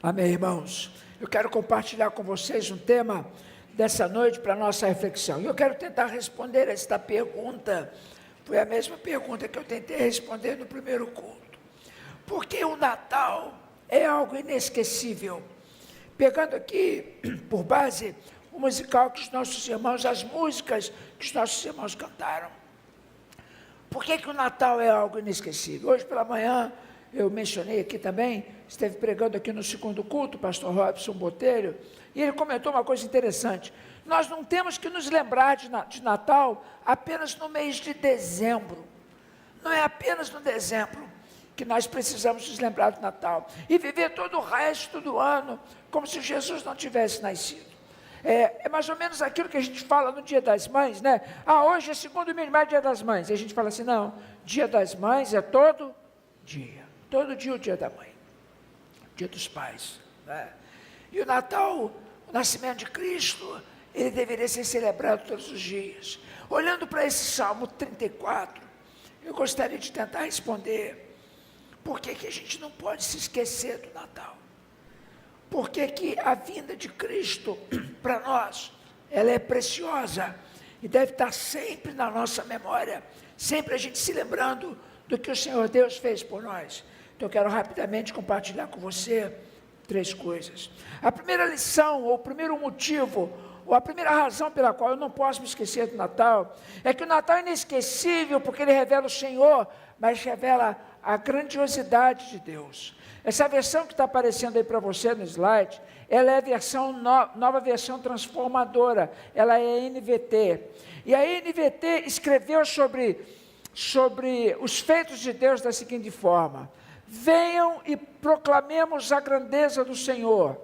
Amém, irmãos? Eu quero compartilhar com vocês um tema dessa noite para a nossa reflexão. E eu quero tentar responder esta pergunta. Foi a mesma pergunta que eu tentei responder no primeiro culto. Por que o Natal é algo inesquecível? Pegando aqui, por base, o musical que os nossos irmãos, as músicas que os nossos irmãos cantaram. Por que o Natal é algo inesquecível? Hoje pela manhã, eu mencionei aqui também, esteve pregando aqui no segundo culto, o pastor Robson Botelho, e ele comentou uma coisa interessante. Nós não temos que nos lembrar de Natal apenas no mês de dezembro. Não é apenas no dezembro que nós precisamos nos lembrar do Natal, e viver todo o resto do ano, como se Jesus não tivesse nascido. É mais ou menos aquilo que a gente fala no Dia das Mães, né? Hoje é segundo domingo, é Dia das Mães, e a gente fala assim, não, Dia das Mães é todo dia o Dia da Mãe, Dia dos Pais, né? E o Natal, o nascimento de Cristo, ele deveria ser celebrado todos os dias. Olhando para esse Salmo 34, eu gostaria de tentar responder, por que a gente não pode se esquecer do Natal? Por que a vinda de Cristo para nós, ela é preciosa e deve estar sempre na nossa memória, sempre a gente se lembrando do que o Senhor Deus fez por nós. Então eu quero rapidamente compartilhar com você 3 coisas. A primeira lição, ou o primeiro motivo, ou a primeira razão pela qual eu não posso me esquecer do Natal, é que o Natal é inesquecível porque ele revela o Senhor, mas revela a grandiosidade de Deus. Essa versão que está aparecendo aí para você no slide, ela é a versão nova versão transformadora, ela é NVT. E a NVT escreveu sobre os feitos de Deus da seguinte forma: venham e proclamemos a grandeza do Senhor,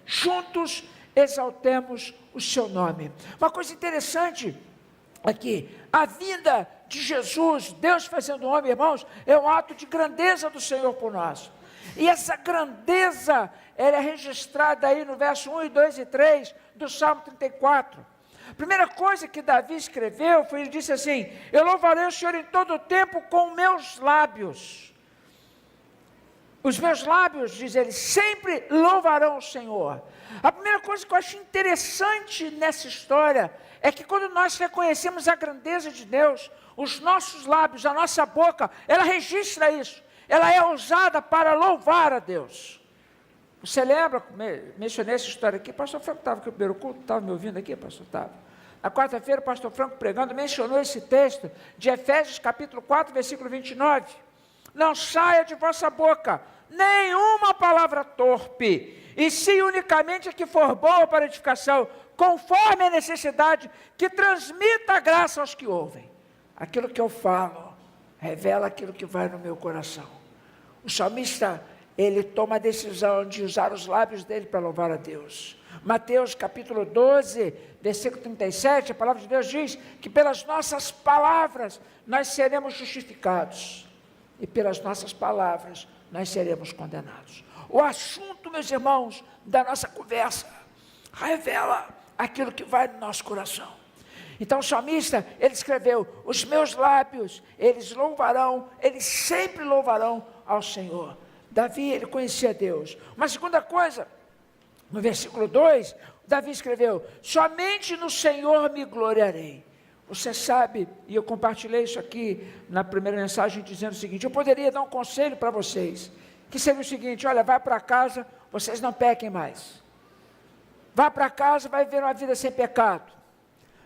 juntos exaltemos o seu nome. Uma coisa interessante aqui, a vinda de Jesus, Deus fazendo homem, irmãos, é um ato de grandeza do Senhor por nós. E essa grandeza, ela é registrada aí no verso 1, 2 e 3 do Salmo 34. A primeira coisa que Davi escreveu foi, ele disse assim: eu louvarei o Senhor em todo o tempo com meus lábios. Os meus lábios, diz ele, sempre louvarão o Senhor. A primeira coisa que eu acho interessante nessa história é que quando nós reconhecemos a grandeza de Deus, os nossos lábios, a nossa boca, ela registra isso. Ela é usada para louvar a Deus. Você lembra, mencionei essa história aqui, o pastor Franco estava aqui no primeiro culto, estava me ouvindo aqui, pastor? Estava. Na quarta-feira, o pastor Franco pregando, mencionou esse texto de Efésios capítulo 4, versículo 29. Não saia de vossa boca nenhuma palavra torpe, e se unicamente a que for boa para edificação, conforme a necessidade, que transmita a graça aos que ouvem. Aquilo que eu falo revela aquilo que vai no meu coração. O salmista, ele toma a decisão de usar os lábios dele para louvar a Deus. Mateus capítulo 12, versículo 37, a palavra de Deus diz que pelas nossas palavras nós seremos justificados, e pelas nossas palavras nós seremos condenados. O assunto, meus irmãos, da nossa conversa revela aquilo que vai no nosso coração. Então o salmista, ele escreveu: os meus lábios, eles louvarão, eles sempre louvarão ao Senhor. Davi, ele conhecia Deus. Uma segunda coisa, no versículo 2, Davi escreveu: somente no Senhor me gloriarei. Você sabe, e eu compartilhei isso aqui na primeira mensagem dizendo o seguinte: eu poderia dar um conselho para vocês, que seria o seguinte: olha, vai para casa, vocês não pequem mais. Vá para casa e vai viver uma vida sem pecado.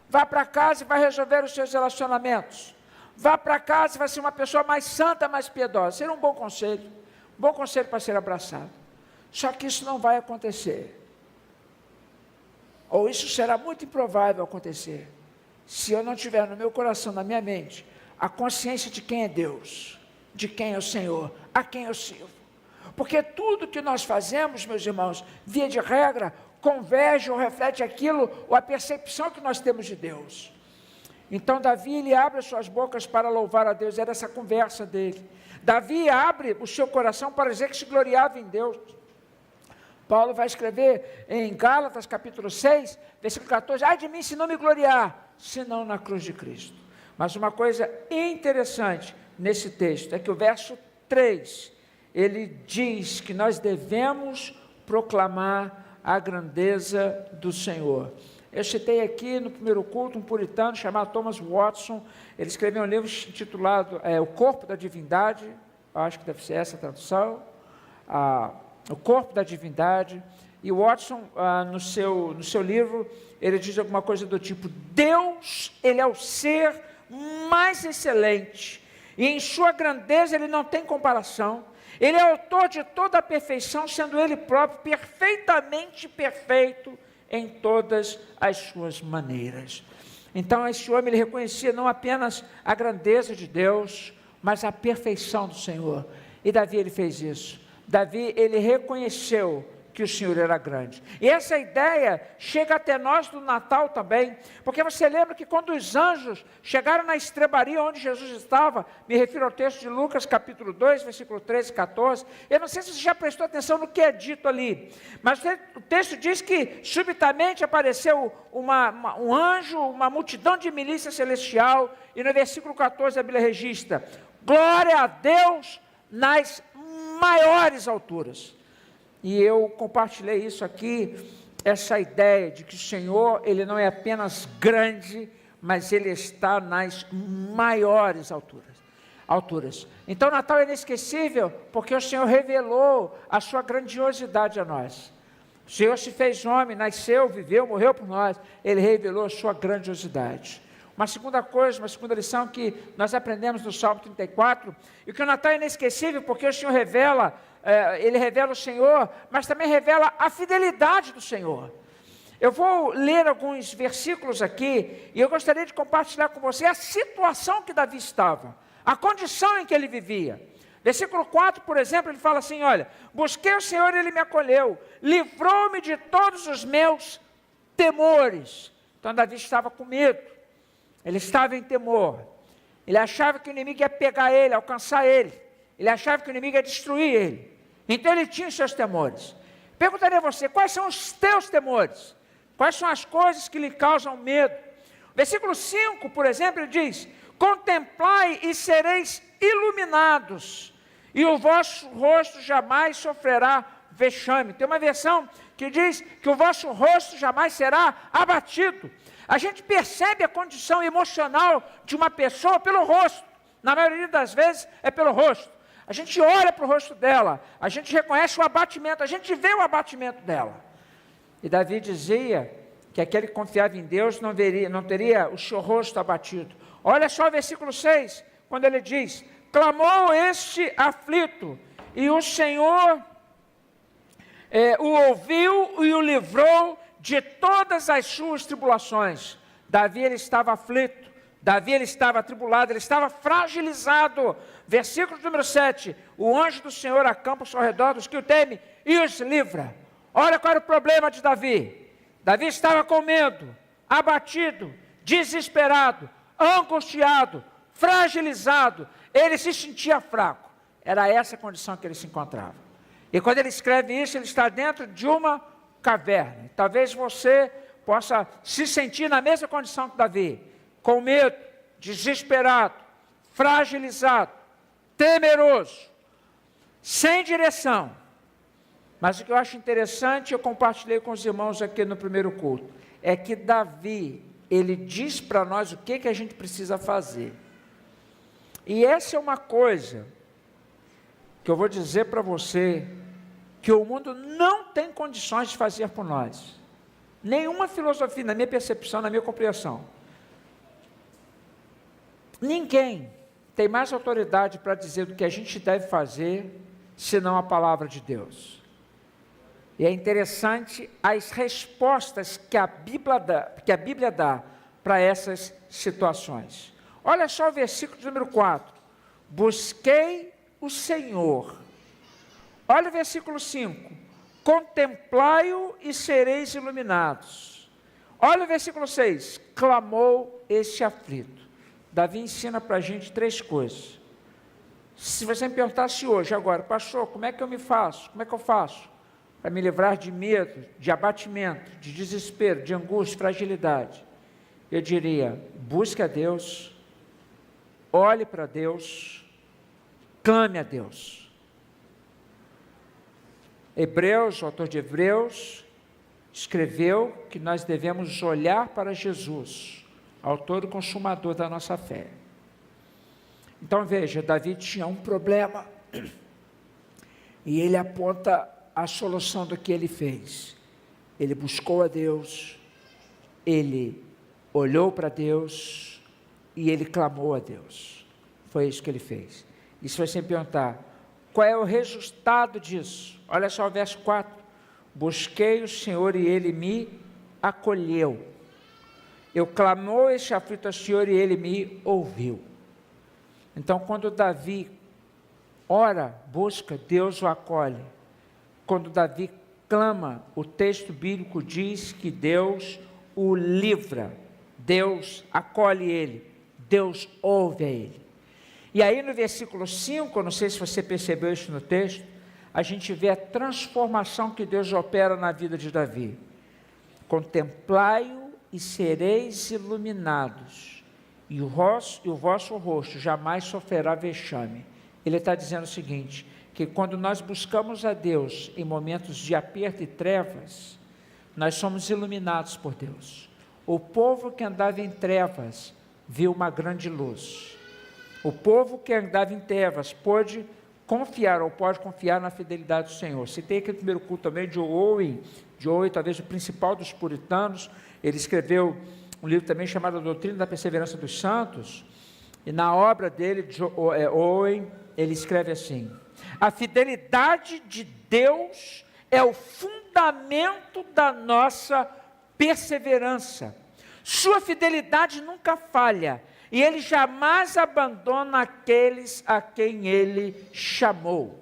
Vá para casa e vai resolver os seus relacionamentos. Vá para casa e vai ser uma pessoa mais santa, mais piedosa. Seria um bom conselho para ser abraçado. Só que isso não vai acontecer. Ou isso será muito improvável acontecer, se eu não tiver no meu coração, na minha mente, a consciência de quem é Deus, de quem é o Senhor, a quem eu sirvo. Porque tudo que nós fazemos, meus irmãos, via de regra, converge ou reflete aquilo, ou a percepção que nós temos de Deus. Então Davi, ele abre as suas bocas para louvar a Deus, era essa conversa dele. Davi abre o seu coração para dizer que se gloriava em Deus. Paulo vai escrever em Gálatas capítulo 6, versículo 14, ai de mim se não me gloriar, senão na cruz de Cristo. Mas uma coisa interessante nesse texto, é que o verso 3, ele diz que nós devemos proclamar a grandeza do Senhor. Eu citei aqui no primeiro culto um puritano chamado Thomas Watson. Ele escreveu um livro intitulado O Corpo da Divindade, acho que deve ser essa a tradução, O Corpo da Divindade. E Watson, no seu livro, ele diz alguma coisa do tipo: Deus, ele é o ser mais excelente, e em sua grandeza ele não tem comparação. Ele é autor de toda a perfeição, sendo ele próprio perfeitamente perfeito em todas as suas maneiras. Então esse homem, ele reconhecia não apenas a grandeza de Deus, mas a perfeição do Senhor. E Davi, ele fez isso. Davi, ele reconheceu que o Senhor era grande. E essa ideia chega até nós no Natal também, porque você lembra que quando os anjos chegaram na estrebaria onde Jesus estava, me refiro ao texto de Lucas capítulo 2, versículo 13 e 14, eu não sei se você já prestou atenção no que é dito ali, mas o texto diz que subitamente apareceu um anjo, uma multidão de milícia celestial, e no versículo 14 a Bíblia registra: glória a Deus nas maiores alturas. E eu compartilhei isso aqui, essa ideia de que o Senhor, Ele não é apenas grande, mas Ele está nas maiores alturas. Então o Natal é inesquecível, porque o Senhor revelou a sua grandiosidade a nós. O Senhor se fez homem, nasceu, viveu, morreu por nós, Ele revelou a sua grandiosidade. Uma segunda coisa, uma segunda lição que nós aprendemos no Salmo 34, e que o Natal é inesquecível porque o Senhor revela, Ele revela o Senhor, mas também revela a fidelidade do Senhor. Eu vou ler alguns versículos aqui, e eu gostaria de compartilhar com você a situação que Davi estava, a condição em que ele vivia. Versículo 4, por exemplo, ele fala assim, olha: busquei o Senhor e Ele me acolheu, livrou-me de todos os meus temores. Então Davi estava com medo. Ele estava em temor, ele achava que o inimigo ia pegar ele, alcançar ele, ele achava que o inimigo ia destruir ele, então ele tinha os seus temores. Perguntaria a você, quais são os teus temores? Quais são as coisas que lhe causam medo? Versículo 5, por exemplo, ele diz: contemplai e sereis iluminados, e o vosso rosto jamais sofrerá vexame. Tem uma versão que diz que o vosso rosto jamais será abatido. A gente percebe a condição emocional de uma pessoa pelo rosto. Na maioria das vezes é pelo rosto. A gente olha para o rosto dela, a gente reconhece o abatimento, a gente vê o abatimento dela. E Davi dizia que aquele que confiava em Deus não teria o seu rosto abatido. Olha só o versículo 6, quando ele diz: clamou este aflito, e o Senhor o ouviu e o livrou de todas as suas tribulações. Davi, ele estava aflito, Davi, ele estava atribulado, ele estava fragilizado. Versículo número 7, o anjo do Senhor acampa ao seu redor dos que o temem e os livra. Olha qual era o problema de Davi. Davi estava com medo, abatido, desesperado, angustiado, fragilizado, ele se sentia fraco. Era essa a condição que ele se encontrava. E quando ele escreve isso, ele está dentro de uma caverna. Talvez você possa se sentir na mesma condição que Davi, com medo, desesperado, fragilizado, temeroso, sem direção. Mas o que eu acho interessante, eu compartilhei com os irmãos aqui no primeiro culto, é que Davi, ele diz para nós o que a gente precisa fazer. E essa é uma coisa que eu vou dizer para você, que o mundo não tem condições de fazer por nós. Nenhuma filosofia, na minha percepção, na minha compreensão. Ninguém tem mais autoridade para dizer do que a gente deve fazer, senão a palavra de Deus. E é interessante as respostas que a Bíblia dá para essas situações. Olha só o versículo número 4. Busquei o Senhor. Olha o versículo 5. Contemplai-o e sereis iluminados. Olha o versículo 6. Clamou este aflito. Davi ensina para a gente 3 coisas. Se você me perguntasse hoje, agora, pastor, como é que eu me faço? Como é que eu faço para me livrar de medo, de abatimento, de desespero, de angústia, fragilidade? Eu diria: busque a Deus, olhe para Deus, clame a Deus. Hebreus, o autor de Hebreus, escreveu que nós devemos olhar para Jesus, autor e consumador da nossa fé. Então veja, Davi tinha um problema, e ele aponta a solução do que ele fez. Ele buscou a Deus, ele olhou para Deus, e ele clamou a Deus. Foi isso que ele fez. E se você me perguntar, qual é o resultado disso? Olha só o verso 4. Busquei o Senhor e Ele me acolheu. Eu clamou este aflito ao Senhor e Ele me ouviu. Então, quando Davi ora, busca, Deus o acolhe. Quando Davi clama, o texto bíblico diz que Deus o livra, Deus acolhe ele, Deus ouve a ele. E aí no versículo 5, eu não sei se você percebeu isso no texto, a gente vê a transformação que Deus opera na vida de Davi. Contemplai-o e sereis iluminados, e o vosso rosto jamais sofrerá vexame. Ele está dizendo o seguinte, que quando nós buscamos a Deus em momentos de aperto e trevas, nós somos iluminados por Deus. O povo que andava em trevas viu uma grande luz. O povo que andava em trevas pode confiar na fidelidade do Senhor. Citei aqui no primeiro culto também de Owen, talvez o principal dos puritanos. Ele escreveu um livro também chamado A Doutrina da Perseverança dos Santos, e na obra dele, Owen, ele escreve assim: a fidelidade de Deus é o fundamento da nossa perseverança. Sua fidelidade nunca falha, e Ele jamais abandona aqueles a quem Ele chamou.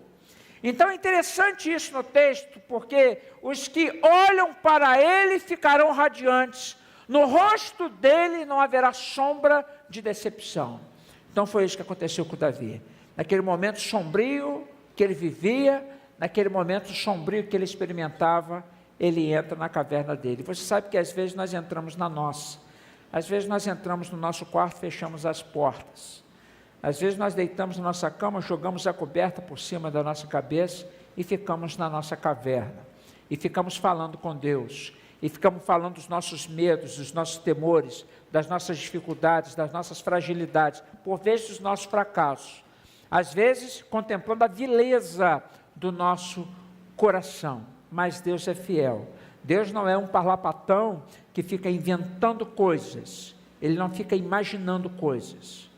Então é interessante isso no texto, porque os que olham para Ele ficarão radiantes, no rosto dele não haverá sombra de decepção. Então foi isso que aconteceu com Davi. Naquele momento sombrio que ele vivia, naquele momento sombrio que ele experimentava, ele entra na caverna dele. Você sabe que às vezes nós entramos na nossa, às vezes nós entramos no nosso quarto, fechamos as portas, às vezes nós deitamos na nossa cama, jogamos a coberta por cima da nossa cabeça e ficamos na nossa caverna, e ficamos falando com Deus, e ficamos falando dos nossos medos, dos nossos temores, das nossas dificuldades, das nossas fragilidades, por vezes dos nossos fracassos, às vezes contemplando a vileza do nosso coração. Mas Deus é fiel. Deus não é um parlapatão que fica inventando coisas, Ele não fica imaginando coisas,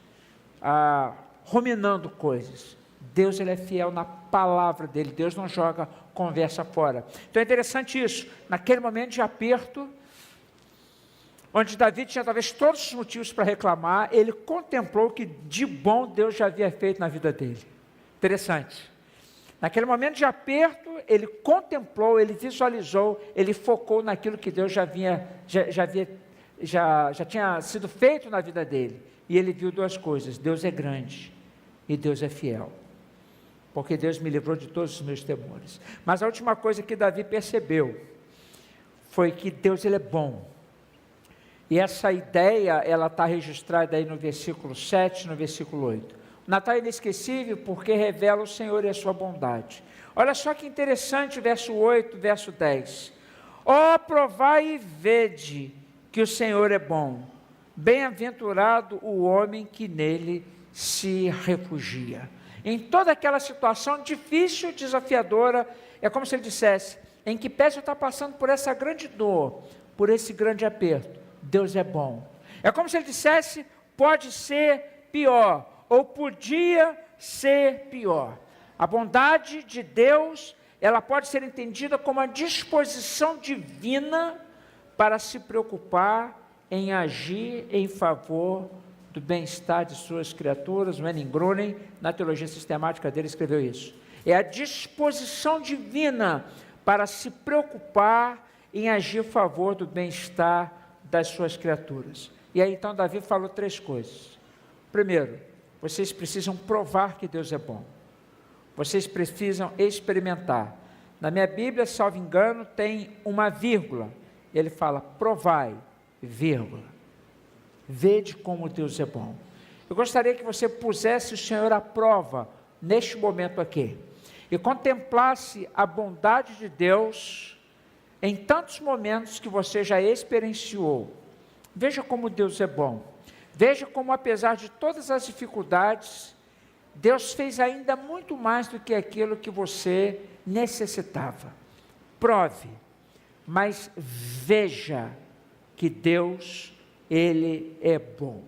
ruminando coisas. Deus, Ele é fiel na palavra dEle, Deus não joga conversa fora. Então é interessante isso, naquele momento de aperto, onde Davi tinha talvez todos os motivos para reclamar, ele contemplou o que de bom Deus já havia feito na vida dele. Interessante. Naquele momento de aperto, ele contemplou, ele visualizou, ele focou naquilo que Deus já tinha sido feito na vida dele. E ele viu duas coisas: Deus é grande e Deus é fiel, porque Deus me livrou de todos os meus temores. Mas a última coisa que Davi percebeu foi que Deus, Ele é bom. E essa ideia, ela está registrada aí no versículo 7, no versículo 8. O Natal é inesquecível porque revela o Senhor e a sua bondade. Olha só que interessante o verso 8, verso 10. Ó, provai e vede que o Senhor é bom. Bem-aventurado o homem que nele se refugia. Em toda aquela situação difícil, desafiadora, é como se ele dissesse, em que pese eu estar passando por essa grande dor, por esse grande aperto, Deus é bom. É como se ele dissesse, pode ser pior, ou podia ser pior. A bondade de Deus, ela pode ser entendida como a disposição divina para se preocupar em agir em favor do bem-estar de suas criaturas. O Henning Grunen, na teologia sistemática dele, escreveu isso. É a disposição divina para se preocupar em agir a favor do bem-estar das suas criaturas. E aí então Davi falou três coisas. Primeiro, vocês precisam provar que Deus é bom. Vocês precisam experimentar. Na minha Bíblia, salvo engano, tem uma vírgula. Ele fala, provai, vírgula. Vede como Deus é bom. Eu gostaria que você pusesse o Senhor à prova, neste momento aqui, e contemplasse a bondade de Deus em tantos momentos que você já experienciou. Veja como Deus é bom. Veja como, apesar de todas as dificuldades, Deus fez ainda muito mais do que aquilo que você necessitava. Prove, mas veja que Deus, Ele é bom.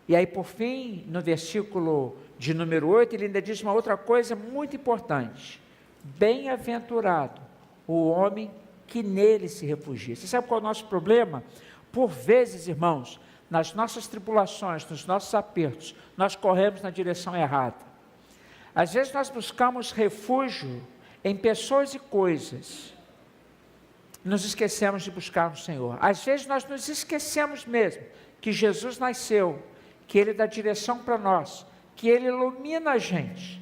E aí, por fim, no versículo de número 8, ele ainda diz uma outra coisa muito importante. Bem-aventurado o homem que nele se refugia. Você sabe qual é o nosso problema? Por vezes, irmãos, nas nossas tribulações, nos nossos apertos, nós corremos na direção errada. Às vezes nós buscamos refúgio em pessoas e coisas nos esquecemos de buscar o Senhor. Às vezes nós nos esquecemos mesmo que Jesus nasceu, que Ele dá direção para nós, que Ele ilumina a gente.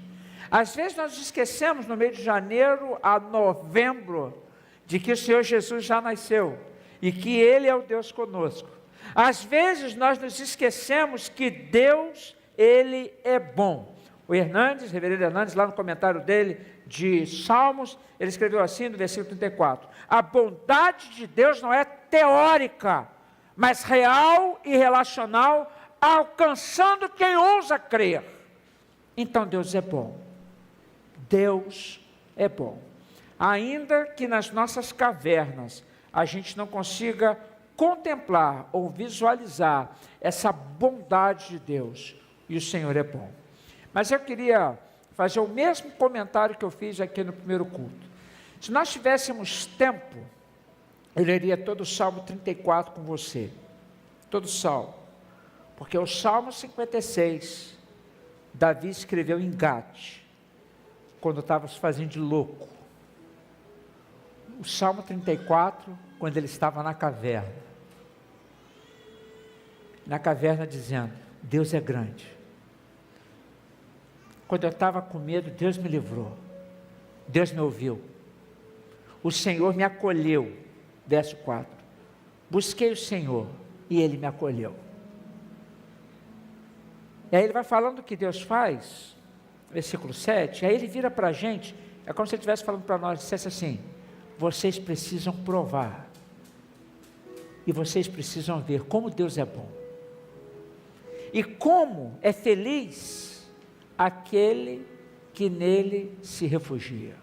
Às vezes nós nos esquecemos no mês de janeiro a novembro de que o Senhor Jesus já nasceu e que Ele é o Deus conosco. Às vezes nós nos esquecemos que Deus, Ele é bom. O Hernandes, reverendo Hernandes, lá no comentário dele de Salmos, ele escreveu assim no versículo 34, a bondade de Deus não é teórica, mas real e relacional, alcançando quem ousa crer. Então Deus é bom. Deus é bom. Ainda que nas nossas cavernas a gente não consiga contemplar ou visualizar essa bondade de Deus, e o Senhor é bom. Mas eu queria fazer o mesmo comentário que eu fiz aqui no primeiro culto. Se nós tivéssemos tempo, eu leria todo o Salmo 34 com você, todo o Salmo, porque o Salmo 56, Davi escreveu em Gate, quando estava se fazendo de louco. O Salmo 34, quando ele estava na caverna dizendo, Deus é grande. Quando eu estava com medo, Deus me livrou, Deus me ouviu, o Senhor me acolheu, verso 4, busquei o Senhor e Ele me acolheu. E aí ele vai falando o que Deus faz, versículo 7, aí ele vira para a gente, é como se ele estivesse falando para nós, dissesse assim, vocês precisam provar, e vocês precisam ver como Deus é bom, e como é feliz aquele que nele se refugia.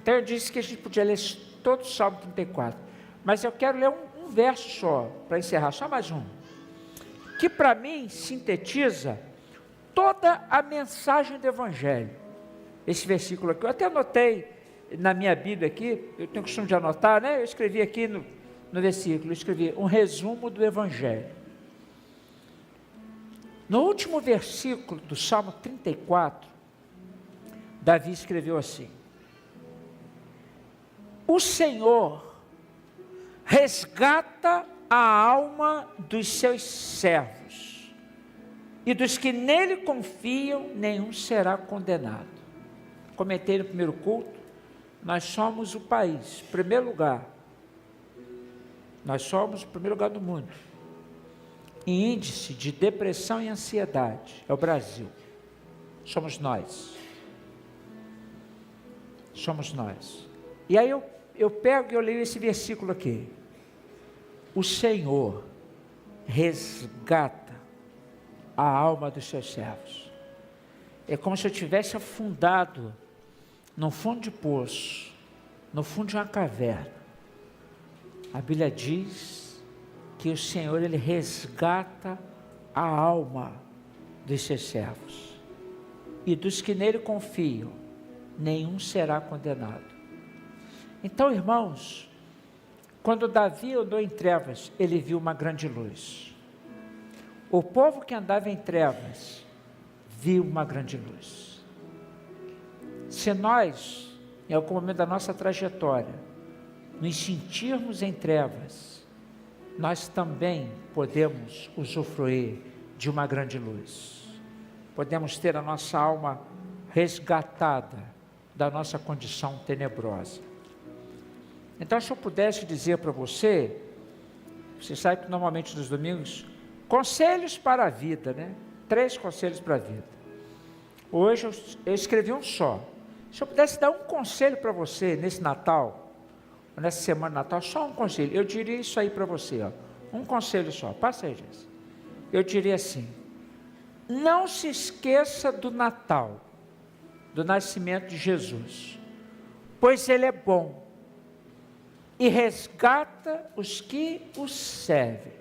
Então eu disse que a gente podia ler todo o Salmo 34, mas eu quero ler um verso só, para encerrar, só mais um, que para mim sintetiza toda a mensagem do Evangelho. Esse versículo aqui, eu até anotei na minha Bíblia aqui, eu tenho o costume de anotar, né? Eu escrevi aqui no versículo, eu escrevi um resumo do Evangelho. No último versículo do Salmo 34, Davi escreveu assim, o Senhor resgata a alma dos seus servos, e dos que nele confiam, nenhum será condenado. Comentei no primeiro culto, nós somos o país, primeiro lugar, nós somos o primeiro lugar do mundo, em índice de depressão e ansiedade, é o Brasil, somos nós, e aí eu pego e eu leio esse versículo aqui, o Senhor resgata a alma dos seus servos, é como se eu tivesse afundado no fundo de poço, no fundo de uma caverna, a Bíblia diz que o Senhor, Ele resgata a alma dos seus servos, e dos que nele confiam, nenhum será condenado. Então, irmãos, quando Davi andou em trevas, ele viu uma grande luz. O povo que andava em trevas, viu uma grande luz. Se nós, em algum momento da nossa trajetória, nos sentirmos em trevas, nós também podemos usufruir de uma grande luz. Podemos ter a nossa alma resgatada da nossa condição tenebrosa. Então, se eu pudesse dizer para você, você sabe que normalmente nos domingos, conselhos para a vida, né? 3 conselhos para a vida. Hoje eu escrevi um só. Se eu pudesse dar um conselho para você nesse Natal, nessa semana de Natal, só um conselho, eu diria isso aí para você, ó, um conselho só, passa aí, Jéssica. Eu diria assim, não se esqueça do Natal, do nascimento de Jesus, pois Ele é bom, e resgata os que o servem,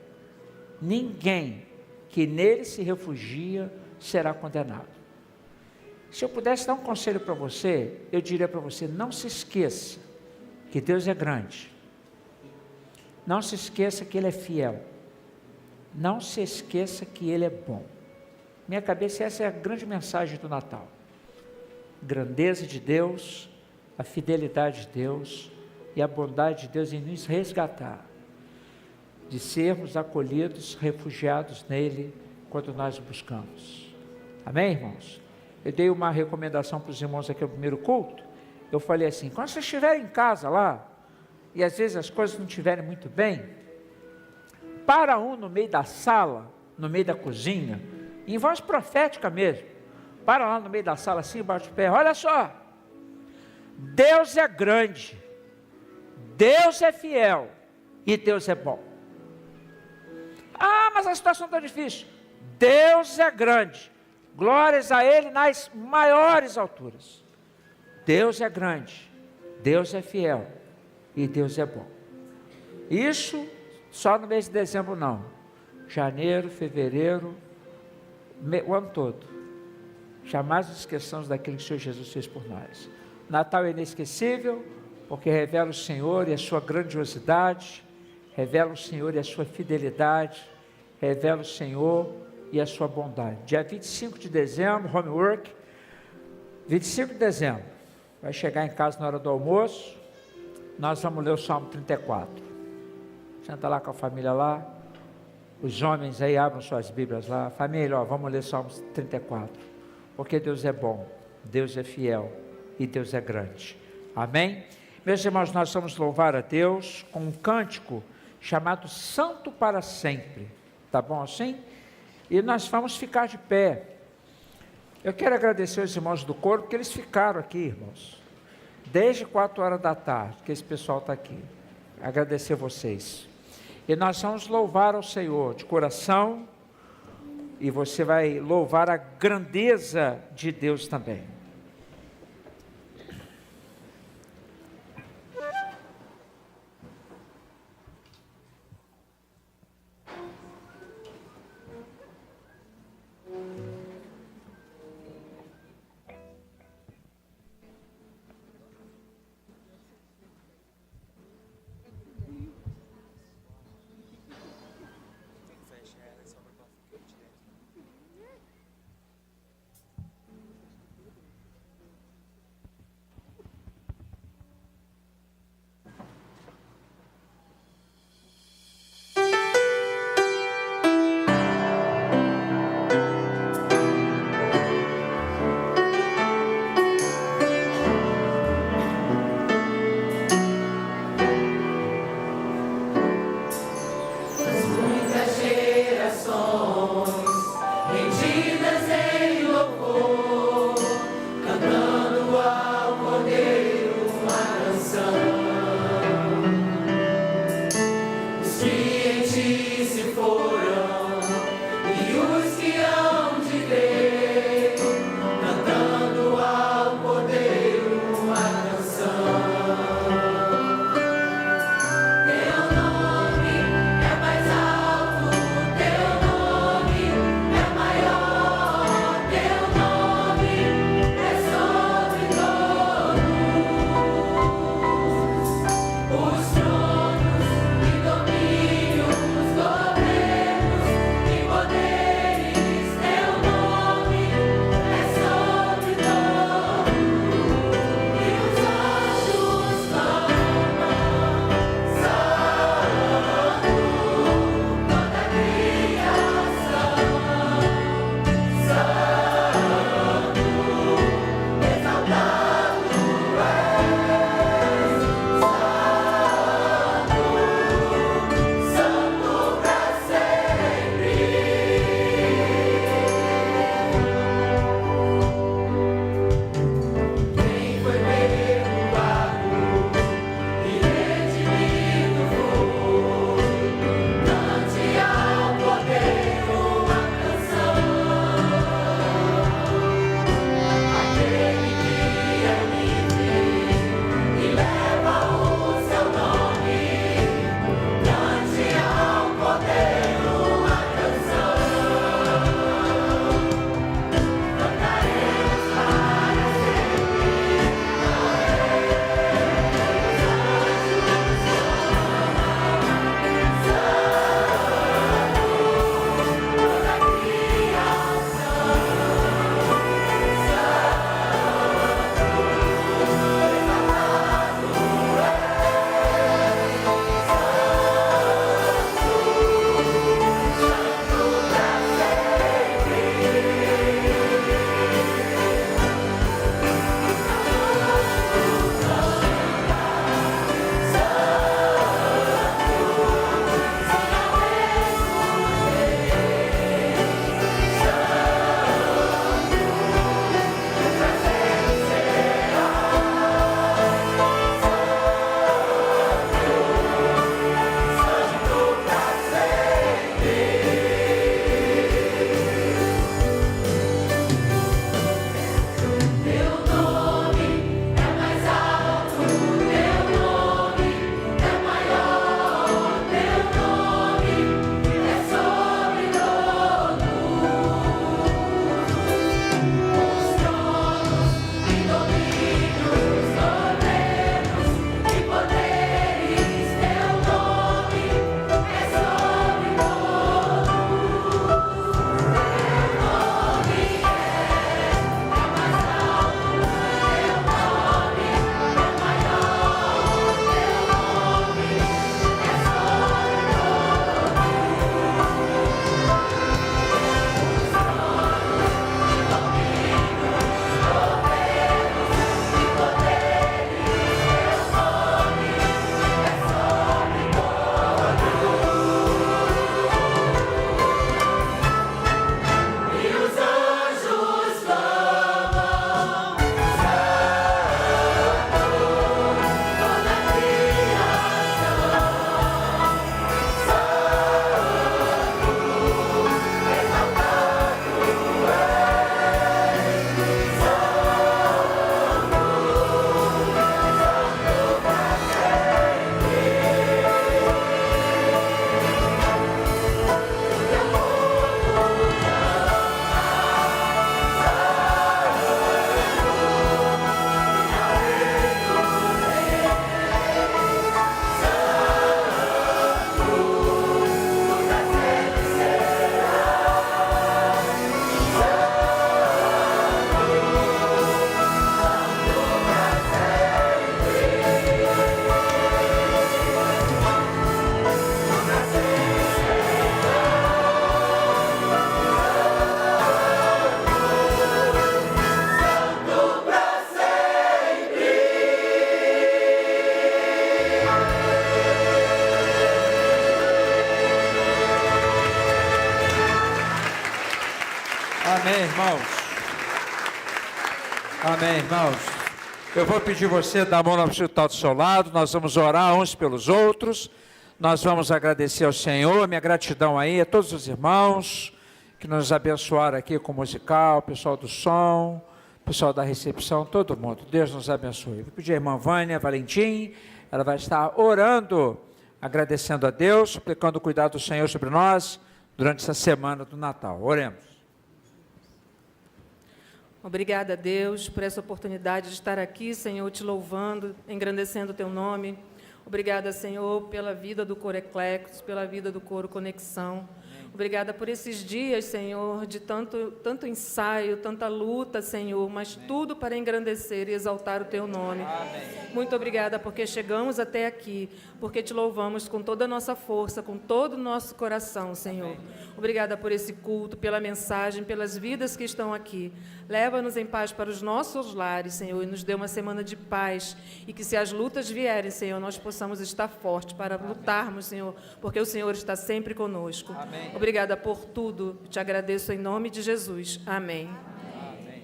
ninguém que nele se refugia será condenado. Se eu pudesse dar um conselho para você, eu diria para você, não se esqueça que Deus é grande, não se esqueça que Ele é fiel, não se esqueça que Ele é bom. Minha cabeça, essa é a grande mensagem do Natal, grandeza de Deus, a fidelidade de Deus, e a bondade de Deus em nos resgatar, de sermos acolhidos, refugiados nele, quando nós o buscamos. Amém, irmãos? Eu dei uma recomendação para os irmãos aqui no primeiro culto. Eu falei assim: quando vocês estiverem em casa lá, e às vezes as coisas não estiverem muito bem, para no meio da sala, no meio da cozinha, em voz profética mesmo, para lá no meio da sala assim, bate o pé: olha só, Deus é grande, Deus é fiel e Deus é bom. Ah, mas a situação está difícil. Deus é grande, glórias a Ele nas maiores alturas. Deus é grande, Deus é fiel e Deus é bom. Isso só no mês de dezembro não, janeiro, fevereiro, o ano todo. Jamais nos esqueçamos daquilo que o Senhor Jesus fez por nós. Natal é inesquecível, porque revela o Senhor e a sua grandiosidade, revela o Senhor e a sua fidelidade, revela o Senhor e a sua bondade. Dia 25 de dezembro, homework, 25 de dezembro, vai chegar em casa na hora do almoço, nós vamos ler o Salmo 34. Senta lá com a família lá, os homens aí abram suas Bíblias lá, família, vamos ler Salmo 34, porque Deus é bom, Deus é fiel e Deus é grande. Amém? Meus irmãos, nós vamos louvar a Deus com um cântico chamado Santo para Sempre, tá bom assim? E nós vamos ficar de pé. Eu quero agradecer os irmãos do coro, porque eles ficaram aqui, irmãos, desde 4 horas da tarde, que esse pessoal está aqui. Agradecer vocês. E nós vamos louvar ao Senhor de coração, e você vai louvar a grandeza de Deus também. Amém, irmãos. Amém, irmãos. Eu vou pedir você a dar a mão no hospital do seu lado, nós vamos orar uns pelos outros, nós vamos agradecer ao Senhor, minha gratidão aí a todos os irmãos que nos abençoaram aqui com o musical, o pessoal do som, o pessoal da recepção, todo mundo. Deus nos abençoe. Vou pedir a irmã Vânia Valentim, ela vai estar orando, agradecendo a Deus, suplicando o cuidado do Senhor sobre nós durante essa semana do Natal. Oremos. Obrigada, Deus, por essa oportunidade de estar aqui, Senhor, te louvando, engrandecendo o teu nome. Obrigada, Senhor, pela vida do Coro Eclécticos, pela vida do Coro Conexão. Obrigada por esses dias, Senhor, de tanto ensaio, tanta luta, Senhor, mas tudo para engrandecer e exaltar o Teu nome. Amém. Muito obrigada porque chegamos até aqui, porque Te louvamos com toda a nossa força, com todo o nosso coração, Senhor. Amém. Obrigada por esse culto, pela mensagem, pelas vidas que estão aqui. Leva-nos em paz para os nossos lares, Senhor, e nos dê uma semana de paz. E que se as lutas vierem, Senhor, nós possamos estar fortes para lutarmos, Senhor, porque o Senhor está sempre conosco. Amém. Obrigada por tudo. Te agradeço em nome de Jesus. Amém. Amém.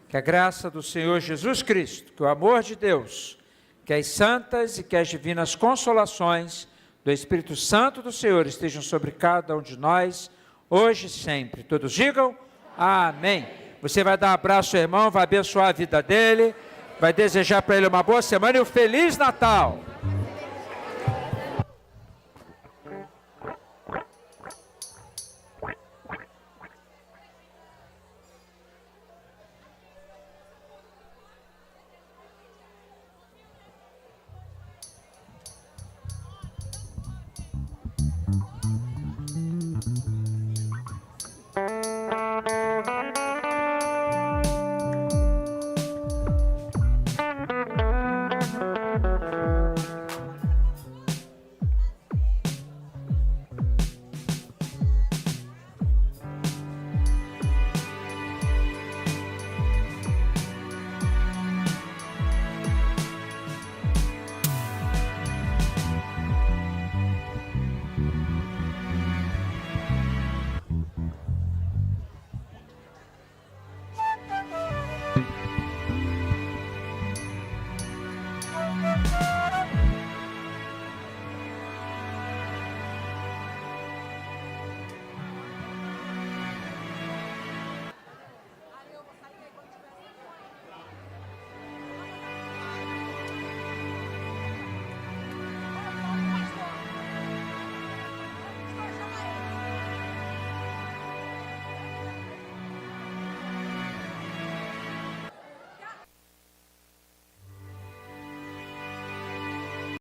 Que a graça do Senhor Jesus Cristo, que o amor de Deus, que as santas e que as divinas consolações do Espírito Santo do Senhor estejam sobre cada um de nós, hoje e sempre. Todos digam amém. Você vai dar um abraço ao irmão, vai abençoar a vida dele, vai desejar para ele uma boa semana e um Feliz Natal.